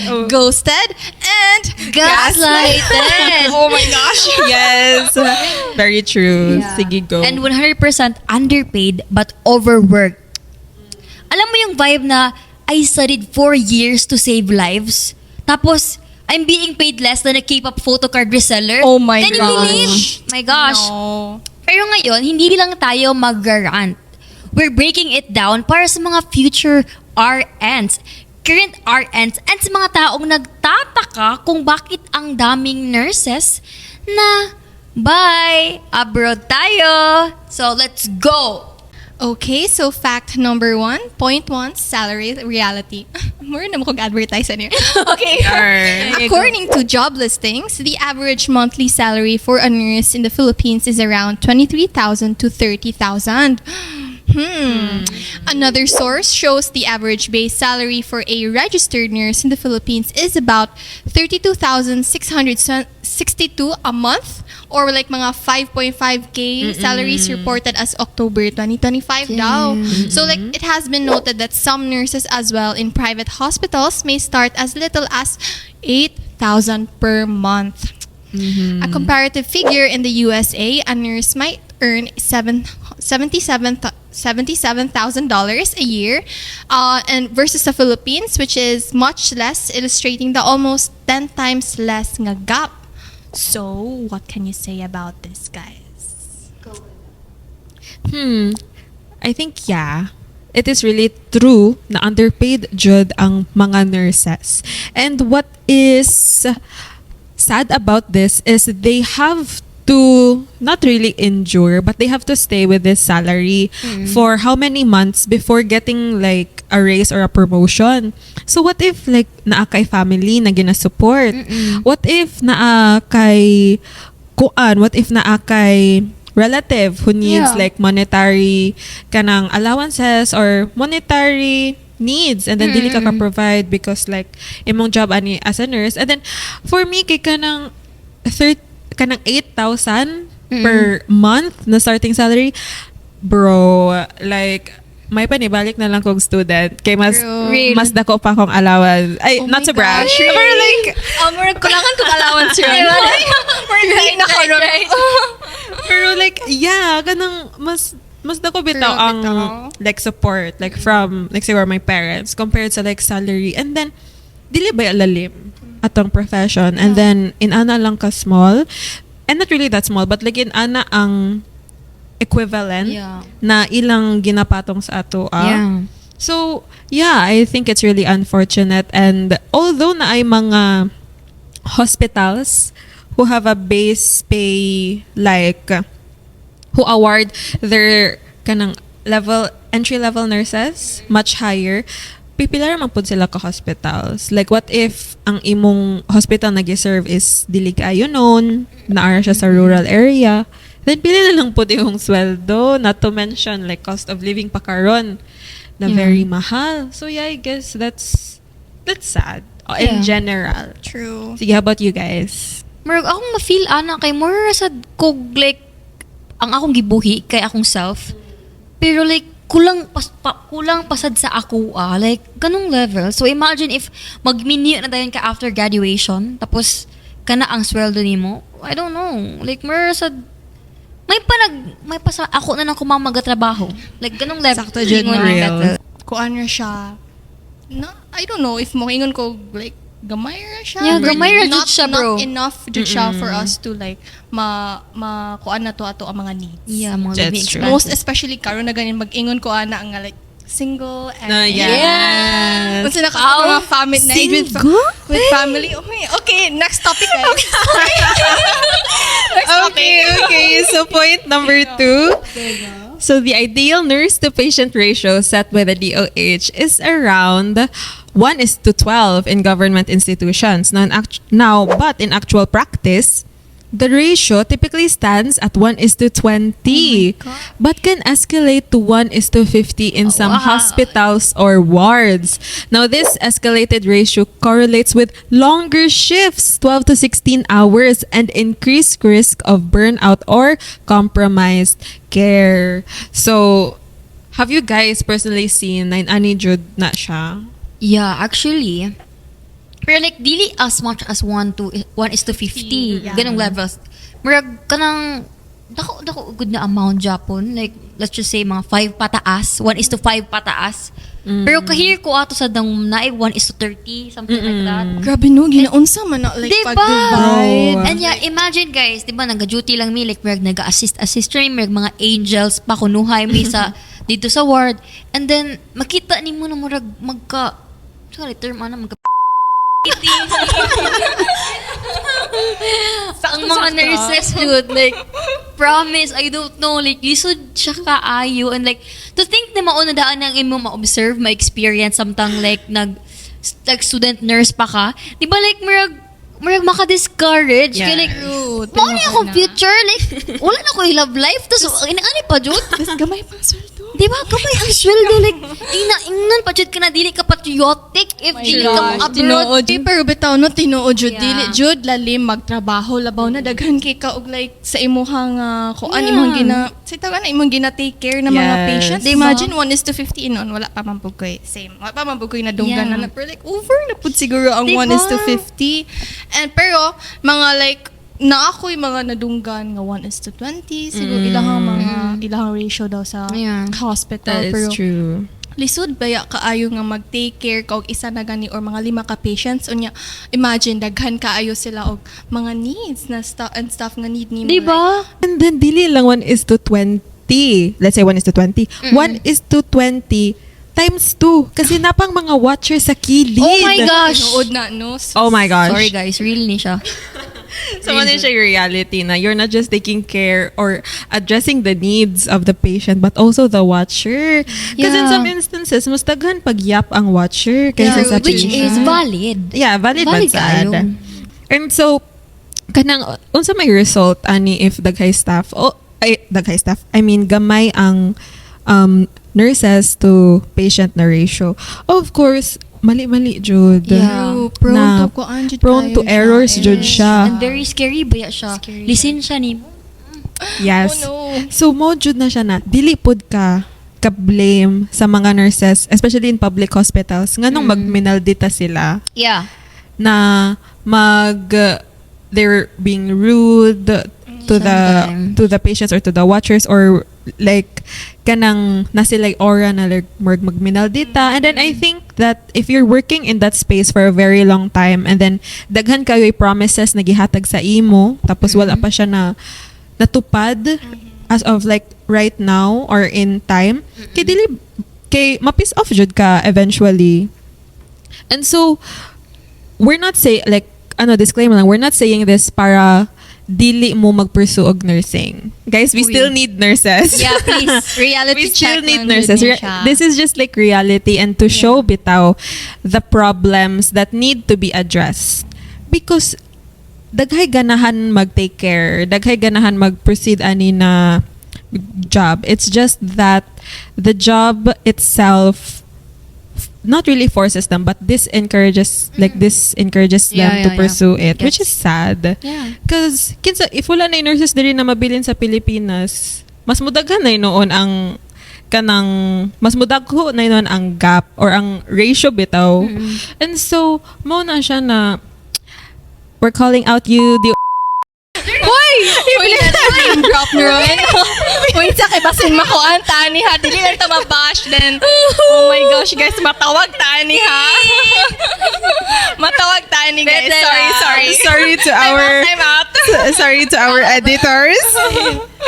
complicated, ghosted, and Gaslighted. Oh my gosh! Yes. Very true. Sige, go. And 100% underpaid but overworked. Alam mo yung vibe na I studied 4 years to save lives. Tapos, I'm being paid less than a K-pop photocard reseller. Oh my Can you gosh. believe? My gosh. No. Pero ngayon, hindi lang tayo mag-rant. We're breaking it down para sa mga future RNs, current RNs, and sa mga taong nagtataka kung bakit ang daming nurses na bye, abroad tayo. So, let's go! Okay, so fact number 1, point 1, salary reality. More na mo advertise here. Okay. According to job listings, the average monthly salary for a nurse in the Philippines is around 23,000 to 30,000. Another source shows the average base salary for a registered nurse in the Philippines is about 32,662 a month, or like mga 5.5k salaries reported as October 2025 daw. So like it has been noted that some nurses as well in private hospitals may start as little as 8,000 per month. A comparative figure in the USA, a nurse might earn $77,000 a year, and versus the Philippines, which is much less, illustrating the almost 10 times less nga gap. So, what can you say about this, guys? I think, yeah, it is really true na underpaid jud ang mga nurses. And what is sad about this is they have to not really endure, but they have to stay with this salary for how many months before getting like a raise or a promotion. So what if like naa kay family na ginasupport? What if naa kay kuan? What if naa kay relative who needs Yeah. like monetary kanang allowances or monetary needs, and then dili ka provide because like imong job ani as a nurse. And then for me kay kanang 8,000 per month na starting salary, bro, like may panibalik na lang kong student kay mas True. mas dako pa akong allowance. Ay, Oh not my to brag, gosh. pero like Murag kulangan to allowance yun. Right, right. pero like yeah, ganang mas dako bitaw True, ang bitaw. like support like from like say were my parents compared sa like salary. And then dili ba lalim atong profession, and then in ana lang ka small, and not really that small, but like in ana ang equivalent Yeah. na ilang ginapatong sa ato. Yeah. So, yeah, I think it's really unfortunate. And although na ay mga hospitals who have a base pay, like, who award their kanang entry-level nurses much higher, pipilar man pud sila ka hospitals. Like, what if ang imong hospital nag-serve is dili kaayo nun, naara siya sa rural area, then pili na lang pud yung sweldo, not to mention like cost of living pa karon na very mahal. So yeah, I guess that's sad in general. True. Sige, how about you guys? Murag akong ma-feel ana kay more sa kog like ang akong gibuhi kay akong self. Pero like kulang pasad sa ako like ganung level. So imagine if magminyo na dayon ka after graduation tapos kana ang sweldo nimo. I don't know. Like more sa may pa sa ako na nang kumamagatrabaho. Like ganung level. Sakto dyan, Ingon, real. Bethel. Kuan ra siya. No, I don't know if mo ingon ko like gamay ra siya. Yeah, But gamay ra not- jud siya, bro. Not enough jud siya for us to like kuan na to ato ang mga needs. Yeah, mga That's living true. expenses. Most especially karon na ganin mag-ingon ko ana nga like single and Yes. Kung sila ka mga family na with family. Okay, next topic guys. Okay. So point number 2. So the ideal nurse to patient ratio set by the DOH is around 1:12 in government institutions. But in actual practice, the ratio typically stands at 1:20, but can escalate to 1:50 in some Wow. hospitals or wards. Now, this escalated ratio correlates with longer shifts, 12 to 16 hours, and increased risk of burnout or compromised care. So, have you guys personally seen na ani jud na siya? Yeah, actually. Pero like, dili as much as 1:50. Yeah. Ganong levels. Murag kanang, dako good na amount Japon. Like, let's just say mga 5 pataas. 1:5 pataas. Pero kahir ko ato sa dang naay 1:30. Something like that. Grabe no, ginaunsa man na like Diba? pag-divide. Bro. And yeah, imagine guys, diba, nag-duty lang mi, like, murag nag-assist rin, murag mga angels pa kunuhay mi sa, dito sa ward. And then, makita ni mo na murag sorry, term ano, ang mga nurses dude, like, promise, I don't know, like, lisod siya kaayo, and like, to think na mauna daan ang imo ma-observe, ma-experience, samtang like, student nurse pa ka, di ba, like, murag maka-discourage, Yeah. kaya like, True. mao na akong future, like, wala na ko love life, tapos, inaani pa, dude, Tapos gamay pang sweldo. di ba, kamay ang sweldo, like, ingnan pa, jud ka na, dili ka patriotic, if dili ka abroad, Tinuod. Pero bitaw no, tinuod jud. Yeah. Dili jud lalim magtrabaho. Labaw na daghan kay ka og like sa imuhang kuan Yeah. imong sa tawag na imong take care ng mga Yes. patients. Diba? Imagine 1:50 inon. Wala pa man pud koy same. Wala pa man pud koy nadunggan Yeah. na. Pero like over na pud siguro ang Diba? 1:50. And pero mga like na ako'y mga nadunggan nga 1:20 siguro ilahang ratio daw sa Yeah. hospital. That Pero is true. lisod baya kaayo nga mag-take care kag isa na gani or mga 5 ka patients unya imagine daghan kaayo sila og mga needs na stuff nga need nimo. di ba? And then, dili lang 1:20. Let's say 1:20. 1:20 times 2. Kasi napang mga watcher sa kilid. Oh my gosh. Tinuod na no. Oh my gosh. Sorry guys, real ni siya. So, ano siya yung reality na you're not just taking care or addressing the needs of the patient but also the watcher. Because in Yeah. some instances, mas daghan pag-yap ang watcher kaysa sa Which patient. is valid. Yeah, valid Valid sad. kayo. And so, kanang, unsa may result, ani, if daghay staff, I mean, gamay ang nurses to patient na ratio. Of course, mali-mali, Jude. Yeah. Prone Na to kuan jud prone to kayo errors, siya. Jude siya. And very scary ba siya? Scary. Listen siya ni Yes. Oh no. So, mo Jude na siya na, dili pod ka-blame sa mga nurses, especially in public hospitals, nga nung magminaldita sila, Yeah. na they're being rude to Sometimes. the patients or to the watchers, or like kanang nasila aura na like magminaldita. And then I think that if you're working in that space for a very long time and then daghan kayo promises na gihatag sa imo tapos wala pa siya na natupad as of like right now or in time, kay dili kay ma-piss off jud ka eventually. And so we're not say like disclaimer lang, we're not saying this para dili mo mag-pursue og nursing. Guys, we still need nurses. Yeah, please. Reality We still check need lang nurses. yun siya. This is just like reality and to show bitaw the problems that need to be addressed. Because daghay ganahan mag-take care, daghay ganahan mag-proceed ani na job. It's just that the job itself not really forces them, but this encourages them to pursue it, which is sad. Yeah. Because kinsa if wala na nurses diri na mabilin sa Pilipinas, mas mudaghan na noon ang mas mudagho na noon ang gap or ang ratio bitaw. And so mo na siya na we're calling out you the Hoy! Uy, yung drop na ron. Uy, sa kay basin makuan, tani ha. Dili lang ta mabash then. Oh my gosh, guys, matawag tani ha. Matawag tani, guys. sorry to our Time out. sorry to our editors.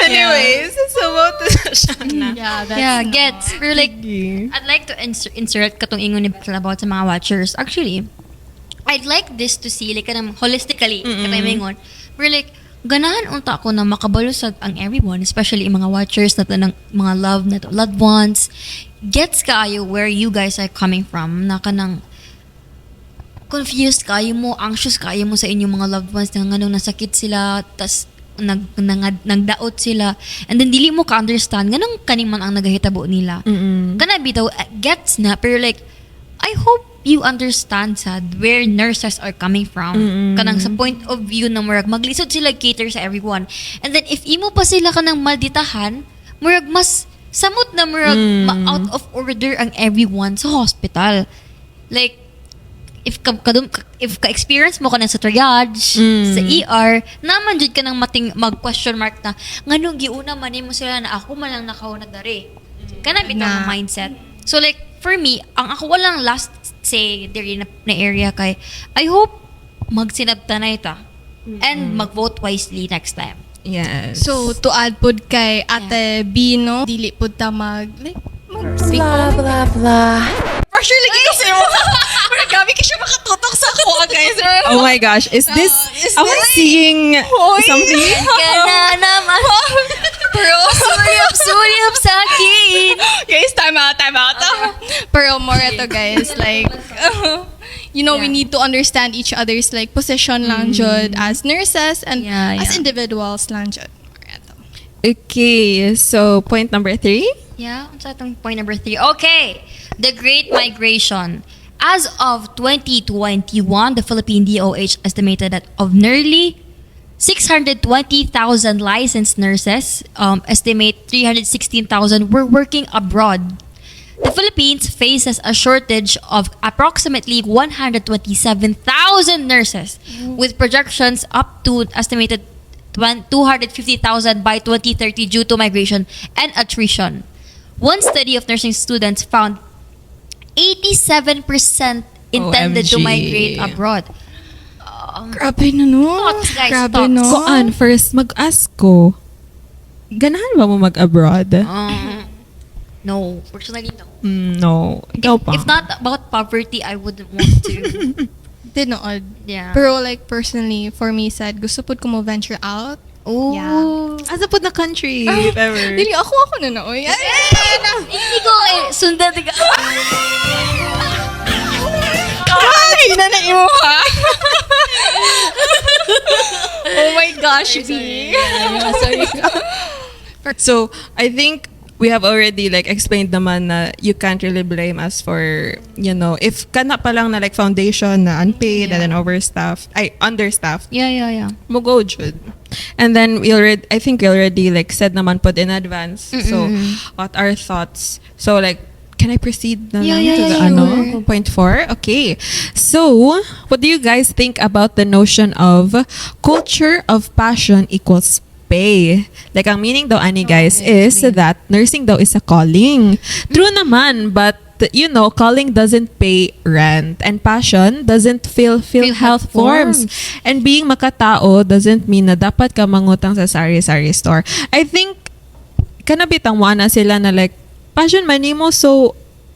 Anyways, so what siya na. Yeah, gets. We're like, I'd like to insert katong ingon ni Bethel about sa mga watchers. Actually, I'd like this to see, like, holistically, katay maingon. We're like, ganahan unta ako na makabalo sa ang everyone, especially yung mga watchers na ng mga loved ones. Gets kayo where you guys are coming from, na kanang confused kayo mo, anxious kayo mo sa inyong mga loved ones na nganong nasakit sila, tas nagdaot sila, and then dili mo ka-understand ganong kaning man ang nagahitabo nila. Kana bitaw, gets na, pero like, I hope you understand sad where nurses are coming from. Kanang sa point of view na murag maglisod sila cater sa everyone. And then if imo pa sila kanang malditahan, murag mas samot na murag out of order ang everyone sa hospital. Like if ka-experience mo ka na sa triage, sa ER, naman jud ka nang mating mag-question mark na nganong giuna man nimo sila na ako man lang nakauna dari. Kana bitaw ang mindset. So like for me, ang ako walang last say diri na area kay I hope magsinabta na ita and mag-vote wisely next time. Yes. So, to add pod kay Ate Bino, dili pod ta mag-speak. Blah, blah. For sure, lagi kasi mo. Pero gabi ka siya makatutok sa ako, guys. Oh my gosh, is this am I seeing something? Kana naman. Pero, Sulyap sa akin. guys, time out. Pero more to guys, like, we need to understand each other's like position lang jud as nurses and as individuals lang jud. Okay, so point number 3. Yeah, sa atong point number 3. Okay, the Great Migration. As of 2021, the Philippine DOH estimated that of nearly 620,000 licensed nurses, estimate 316,000 were working abroad. The Philippines faces a shortage of approximately 127,000 nurses, with projections up to estimated 250,000 by 2030 due to migration and attrition. One study of nursing students found 87% intended to OMG. migrate abroad. Grabe na no. Thoughts, guys, Grabe thoughts. no. Koan, first mag-ask ko, ganahan ba mo mag-abroad? No, personally no. No. Ikaw pa. If not about poverty, I wouldn't want to. Tinood. Yeah. Pero like personally, for me said, gusto pod ko mo venture out. Oh. Yeah. Asa po na country, if ever. Dili, ako na oy. Hindi ko sundan. Ay, na imo ha. Oh my gosh, B. Sorry. So, I think we have already like explained naman na you can't really blame us for, if kana pa lang na like foundation na unpaid and then understaffed, Yeah. mo go jud. And then I think we already like said naman pod in advance. So, what are thoughts? So like, can I proceed na lang to the sure. point 4? Okay. So, what do you guys think about the notion of culture of passion equals pay? Like, ang meaning daw, ani guys, is that nursing daw is a calling. True naman, but calling doesn't pay rent, and passion doesn't fill health forms. And being makatao doesn't mean na dapat ka mangutang sa sari-sari store. I think kanabitang mo na sila na like passion man nimo, so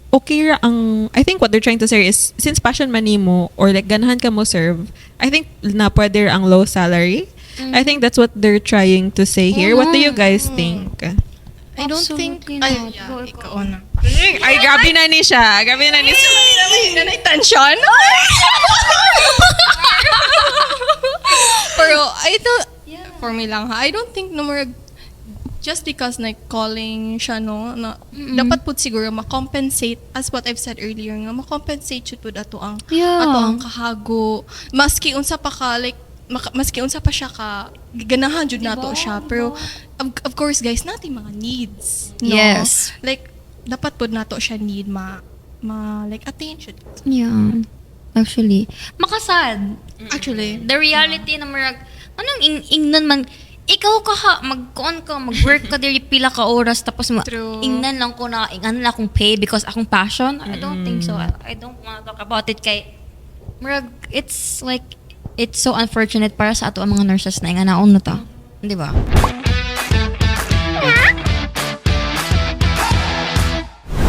okay ra ang I think what they're trying to say is since passion man nimo or like ganahan ka mo serve, I think na pwede ra ang low salary. I think that's what they're trying to say here. What do you guys think? I don't think... Absolutely Ay, not. yeah, ikaw na. Ay, grabe na ni siya. Grabe na ni siya. Nanay tension. Pero, I don't... For me lang ha, I don't think no more... Just because like calling siya no, na, dapat po siguro ma-compensate as what I've said earlier nga, ma-compensate siya po ato ang kahago. Maski unsa pa ka like maski unsa pa siya ka ganahan jud nato siya, pero of course guys natin mga needs, no? Yes. Like dapat po nato siya need ma like attention. Yeah. Actually, makasad. Actually, The reality na marag, anong ingnan man, ikaw ka ha, mag-on ka, mag-work ka dili pila ka oras, tapos True. ingnan lang ko na, ingnan lang akong pay because akong passion. I don't think so. I don't want to talk about it kay, marag, it's like, it's so unfortunate para sa ato ang mga nurses na inganaon na ta. Di ba?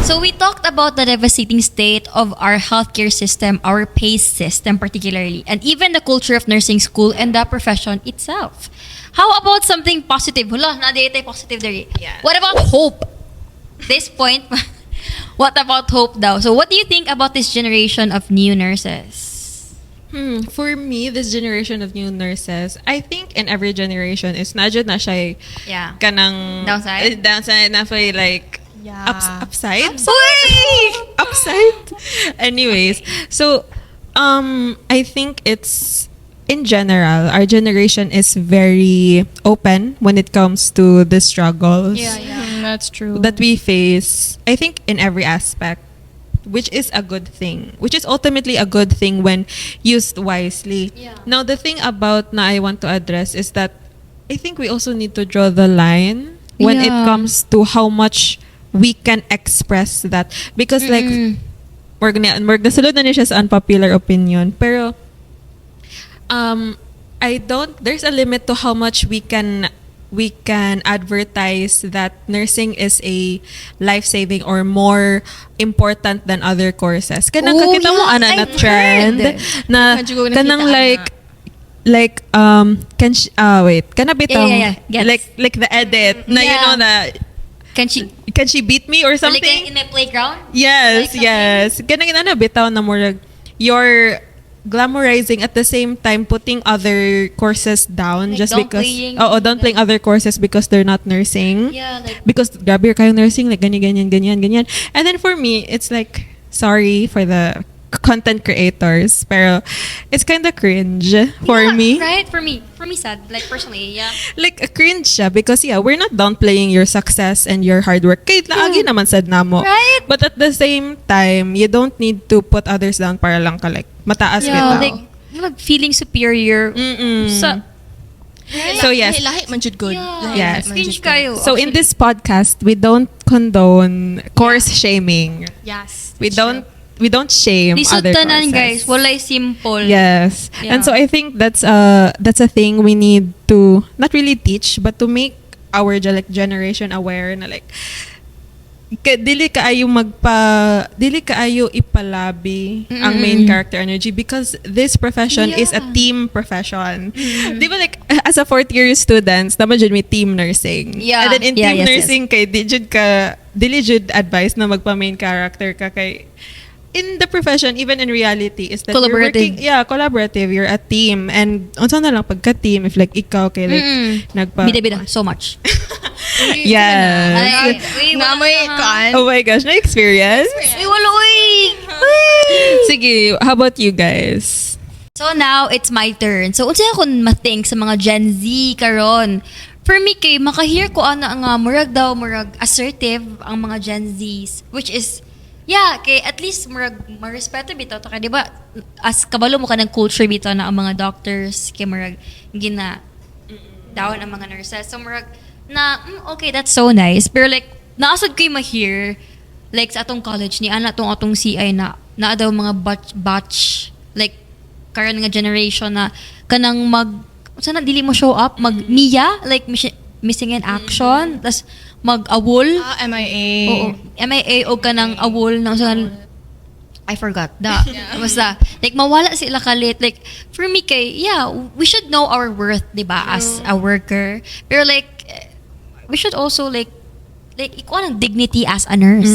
So we talked about the devastating state of our healthcare system, our pay system particularly, and even the culture of nursing school and the profession itself. How about something positive? Hala, na-date positive there. Yeah. What about hope? This point, what about hope daw? So what do you think about this generation of new nurses? For me, this generation of new nurses, I think in every generation is najud na siya Yeah. kanang Downside? downside na fay like Yeah. upside. Upside. Anyways, so I think it's in general our generation is very open when it comes to the struggles that's true. that we face. I think in every aspect, which is a good thing, which is ultimately a good thing when used wisely. Yeah. Now the thing about na I want to address is that I think we also need to draw the line when it Yeah. comes to how much we can express that, because like we're nasulod na niya sa unpopular opinion, pero I don't, there's a limit to how much we can advertise that nursing is a life-saving or more important than other courses. Kanang Oh, kakita mo yeah, ana na I've trend heard. na Medyo ko nakita kanang ana. like wait, kana bitang Yeah. Gets. like the edit na you Yeah. know na Can she beat me or like something? in a playground? Yes, Like yes. Ganang na bitaw na murag you're glamorizing at the same time putting other courses down Like just because downplaying. downplaying other courses because they're not nursing. Yeah, like Because grabe kayo nursing like ganyan. And then for me, it's like sorry for the content creators, pero it's kind of cringe for yeah, me. Right? For me sad. Like personally, yeah. Like a cringe siya because we're not downplaying your success and your hard work. Kahit laagi naman sad namo. Right? But at the same time, you don't need to put others down para lang ka like mataas Yeah, bitaw. like feeling superior. Sa So yes. Lahi man jud good. Yeah. Lahi Yes. man Cringe jud good. kayo. So in this podcast, we don't condone course shaming. Yes. We don't shame Lisod other tanan courses. guys, walay simple. Yes. Yeah. And so I think that's a thing we need to not really teach but to make our generation aware na like dili kaayo ipalabi ang main character energy because this profession is a Yeah. team profession. Di ba like as a fourth year students naman jud may team nursing. Yeah. And then in Yeah, team yes, nursing kay dili jud advice na magpa main character ka kay in the profession, even in reality, is that Collaborative. you're working, collaborative. You're a team. And unsa na lang pagka-team, if like ikaw kay like Bida so much. Yes. Namoy kan. Oh my gosh, na-experience? Uy, wala, uy! Sige, how about you guys? So now, it's my turn. So, unsa ako ma-think sa mga Gen Z karon? For me, kay makahear ko ana nga murag assertive ang mga Gen Zs, which is kay at least marespeto bitaw ta ka, di ba? As kabalo mo ka ng culture bitaw na ang mga doctors kay murag gina down ang mga nurses. So murag na okay, that's so nice. Pero like naasad ko ma-hear like sa atong college ni ana tong atong CI na daw mga batch like karon nga generation na kanang sana dili mo show up mag niya like missing in action, tas mag-awol. MIA. Oo. MIA o ka ng awol ng I forgot. Basta, like, mawala sila kalit. Like, for me we should know our worth, di ba, as a worker. Pero like, we should also like, ikuha ng dignity as a nurse.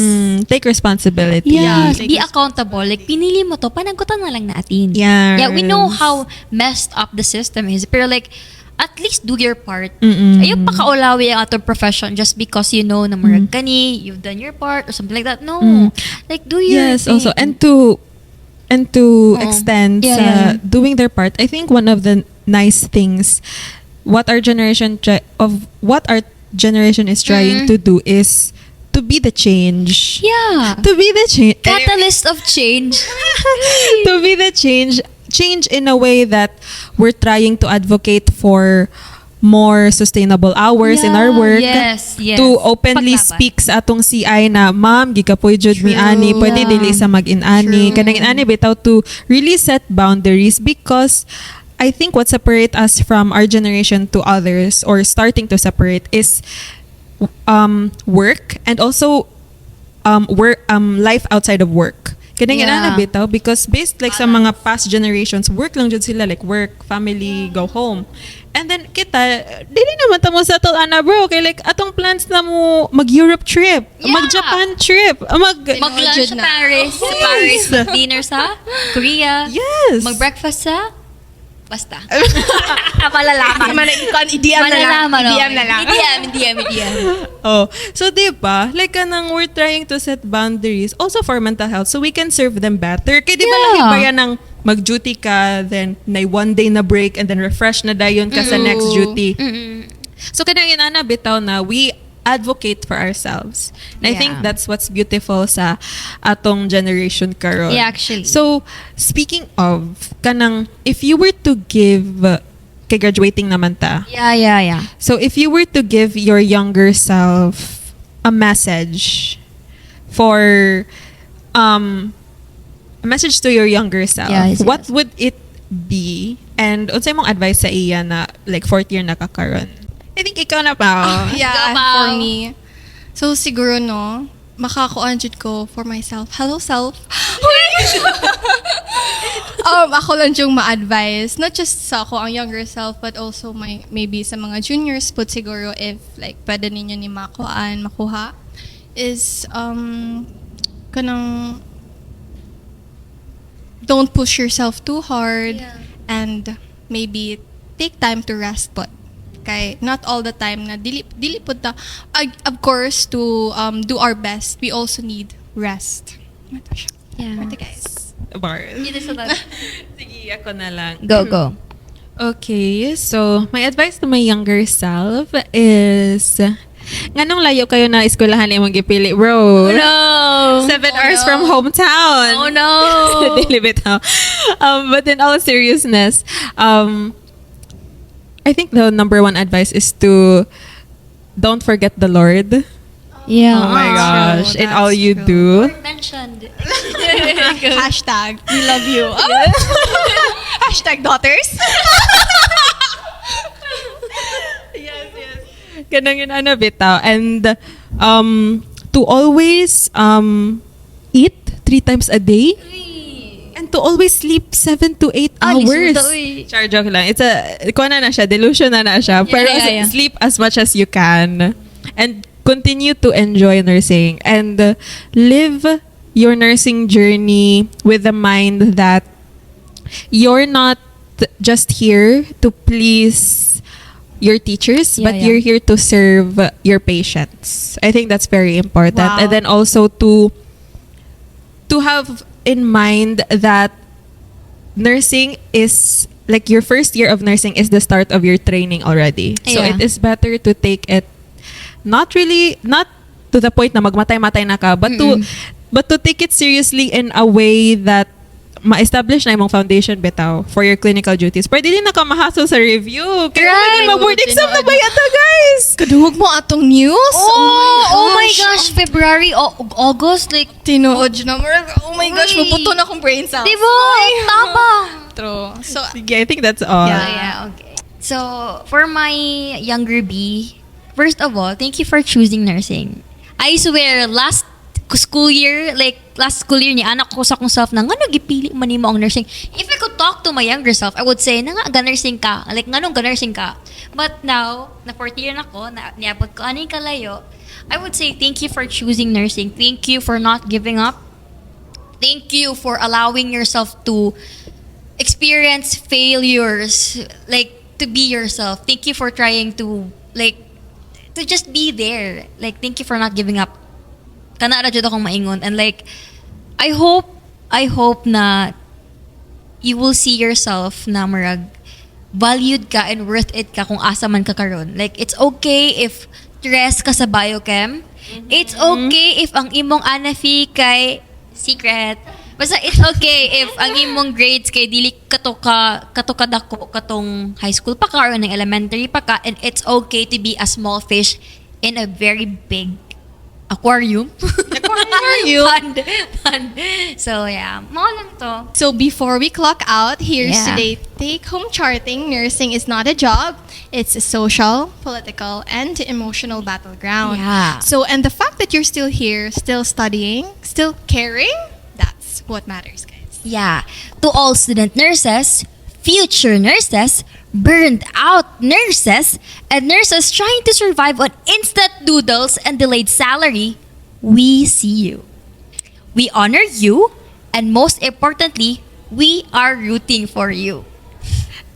Take responsibility. Yes, be accountable. Like, pinili mo to, panagutan na lang natin. Yes. Yeah, we know how messed up the system is. Pero like, at least do your part. Ayaw pa kaulawi ang atong profession just because you know na murag kani, you've done your part or something like that. No. Like, do your Yes, thing. also, and to extend doing their part, I think one of the nice things what our generation is trying to do is to be the change. Yeah. To be the change. Catalyst of change. To be the change in a way that we're trying to advocate for more sustainable hours in our work. Yes. To openly Paglaban. speak sa atong CI na, ma'am, gigapoy jud mi ani, pwede Yeah. dili sa mag-inani. Kanang inani bitaw to really set boundaries, because I think what separate us from our generation to others, or starting to separate, is work, and also life outside of work. Kanang inana bitaw, because based like sa mga past generations, work lang jud sila, like work, family, go home. And then kita, dili naman tamo sa ana bro, kay like atong plans na mo mag-Europe trip, Yeah. mag-Japan trip, Mag-lunch sa Paris. Sa Paris. Mag-dinner sa Korea. Yes. Mag-breakfast sa basta. Malalaman. I-DM na lang. Malalaman. I-DM na lang. I-DM. Oh, so diba, like kanang we're trying to set boundaries also for mental health, so we can serve them better. Kaya diba Yeah. lahi ba yan ng mag-duty ka, then na one day na break, and then refresh na dayon ka sa next duty. So kanang inana bitaw na we advocate for ourselves. And I think Yeah. that's what's beautiful sa atong generation karon. Yeah, actually. So speaking of kanang, if you were to give kay graduating naman ta. Yeah. So if you were to give your younger self a message for a message to your younger self, Yes, what would it be? And unsay mong advice sa iya na like fourth year na kakaron? I think ikaw na pa. Yeah, Gabaw. for me. So, siguro, no, makakuan jud ko for myself. Hello, self. Ako lang yung ma-advise. Not just sa ako, ang younger self, but also maybe sa mga juniors, but siguro if, like, pwede ninyo ni makuha, is, kanang, don't push yourself too hard, and maybe take time to rest, but kay not all the time na dili pud ta, of course, to do our best, we also need rest. Yeah. Guys. Bars. Sige, ako na lang. Go. Okay, so my advice to my younger self is, nganong layo kayo na eskwelahan imong gipili, bro? No. 7 hours from hometown. Oh no. Dili bitaw. But in all seriousness, I think the number one advice is to don't forget the Lord. Yeah. Oh my gosh, in all That's you true. do. Mentioned. Hashtag, we love you. Hashtag daughters. Yes. Kanang yun ano bitaw. And to always eat 3 times a day. And to always sleep 7 to 8 hours. Char, joke lang. It's kuha na siya, delusion na siya. Pero Yeah. sleep as much as you can. And continue to enjoy nursing. And live your nursing journey with the mind that you're not just here to please your teachers, but you're here to serve your patients. I think that's very important. Wow. And then also to have in mind that nursing is like your first year of nursing is the start of your training already. So Yeah. it is better to take it not to the point na magmatay-matay na ka, but to take it seriously in a way that ma-establish na imong foundation bitaw for your clinical duties. Pwede din na ka ma-hassle sa review. Kaya Right. mag-board exam na ba yata, guys? Kaduhog mo atong news? Oh my gosh, February, August, like, Tinuod na oh my gosh, Uy. maputo na akong brain cells. diba? Tapang. True. So, Sige, I think that's all. Yeah, okay. So, for my younger B, first of all, thank you for choosing nursing. I swear, last school year ni anak ko sa akong self na ngano gipili man nimo ang nursing. If I could talk to my younger self, I would say nga nursing ka. Like nganong nursing ka. But now, na fourth year na ko, na niabot ko ani kalayo, I would say thank you for choosing nursing. Thank you for not giving up. Thank you for allowing yourself to experience failures, like to be yourself. Thank you for trying to just be there. Like thank you for not giving up. Kana ra jud akong maingon, and like I hope na you will see yourself na marag valued ka and worth it ka kung asa man ka karon. Like it's okay if stress ka sa biochem. It's okay if ang imong anafi kay secret. Basta it's okay if ang imong grades kay dili kadako katong high school pa ka or ng elementary pa ka, and it's okay to be a small fish in a very big aquarium. Fun. So yeah, mo lang to. So before we clock out, here's Yeah. today take-home charting. Nursing is not a job. It's a social, political, and emotional battleground. Yeah. So, and the fact that you're still here, still studying, still caring, that's what matters, guys. Yeah. To all student nurses, future nurses, burned out nurses, and nurses trying to survive on instant noodles and delayed salary, we see you. We honor you, and most importantly, we are rooting for you.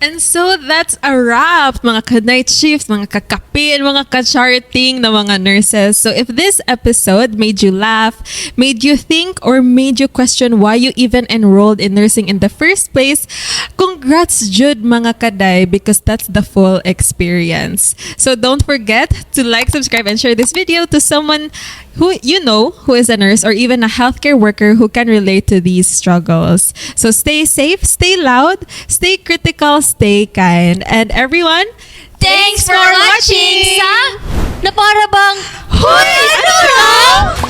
And so that's a wrap, mga ka-night shifts, mga kakapin, mga ka-charting na mga nurses. So if this episode made you laugh, made you think, or made you question why you even enrolled in nursing in the first place, congrats Jude mga kaday, because that's the full experience. So don't forget to like, subscribe, and share this video to someone who you know who is a nurse or even a healthcare worker who can relate to these struggles. So stay safe, stay loud, stay critical, stay kind. And everyone, Thanks for watching sa na para bang Hoy, ano raw?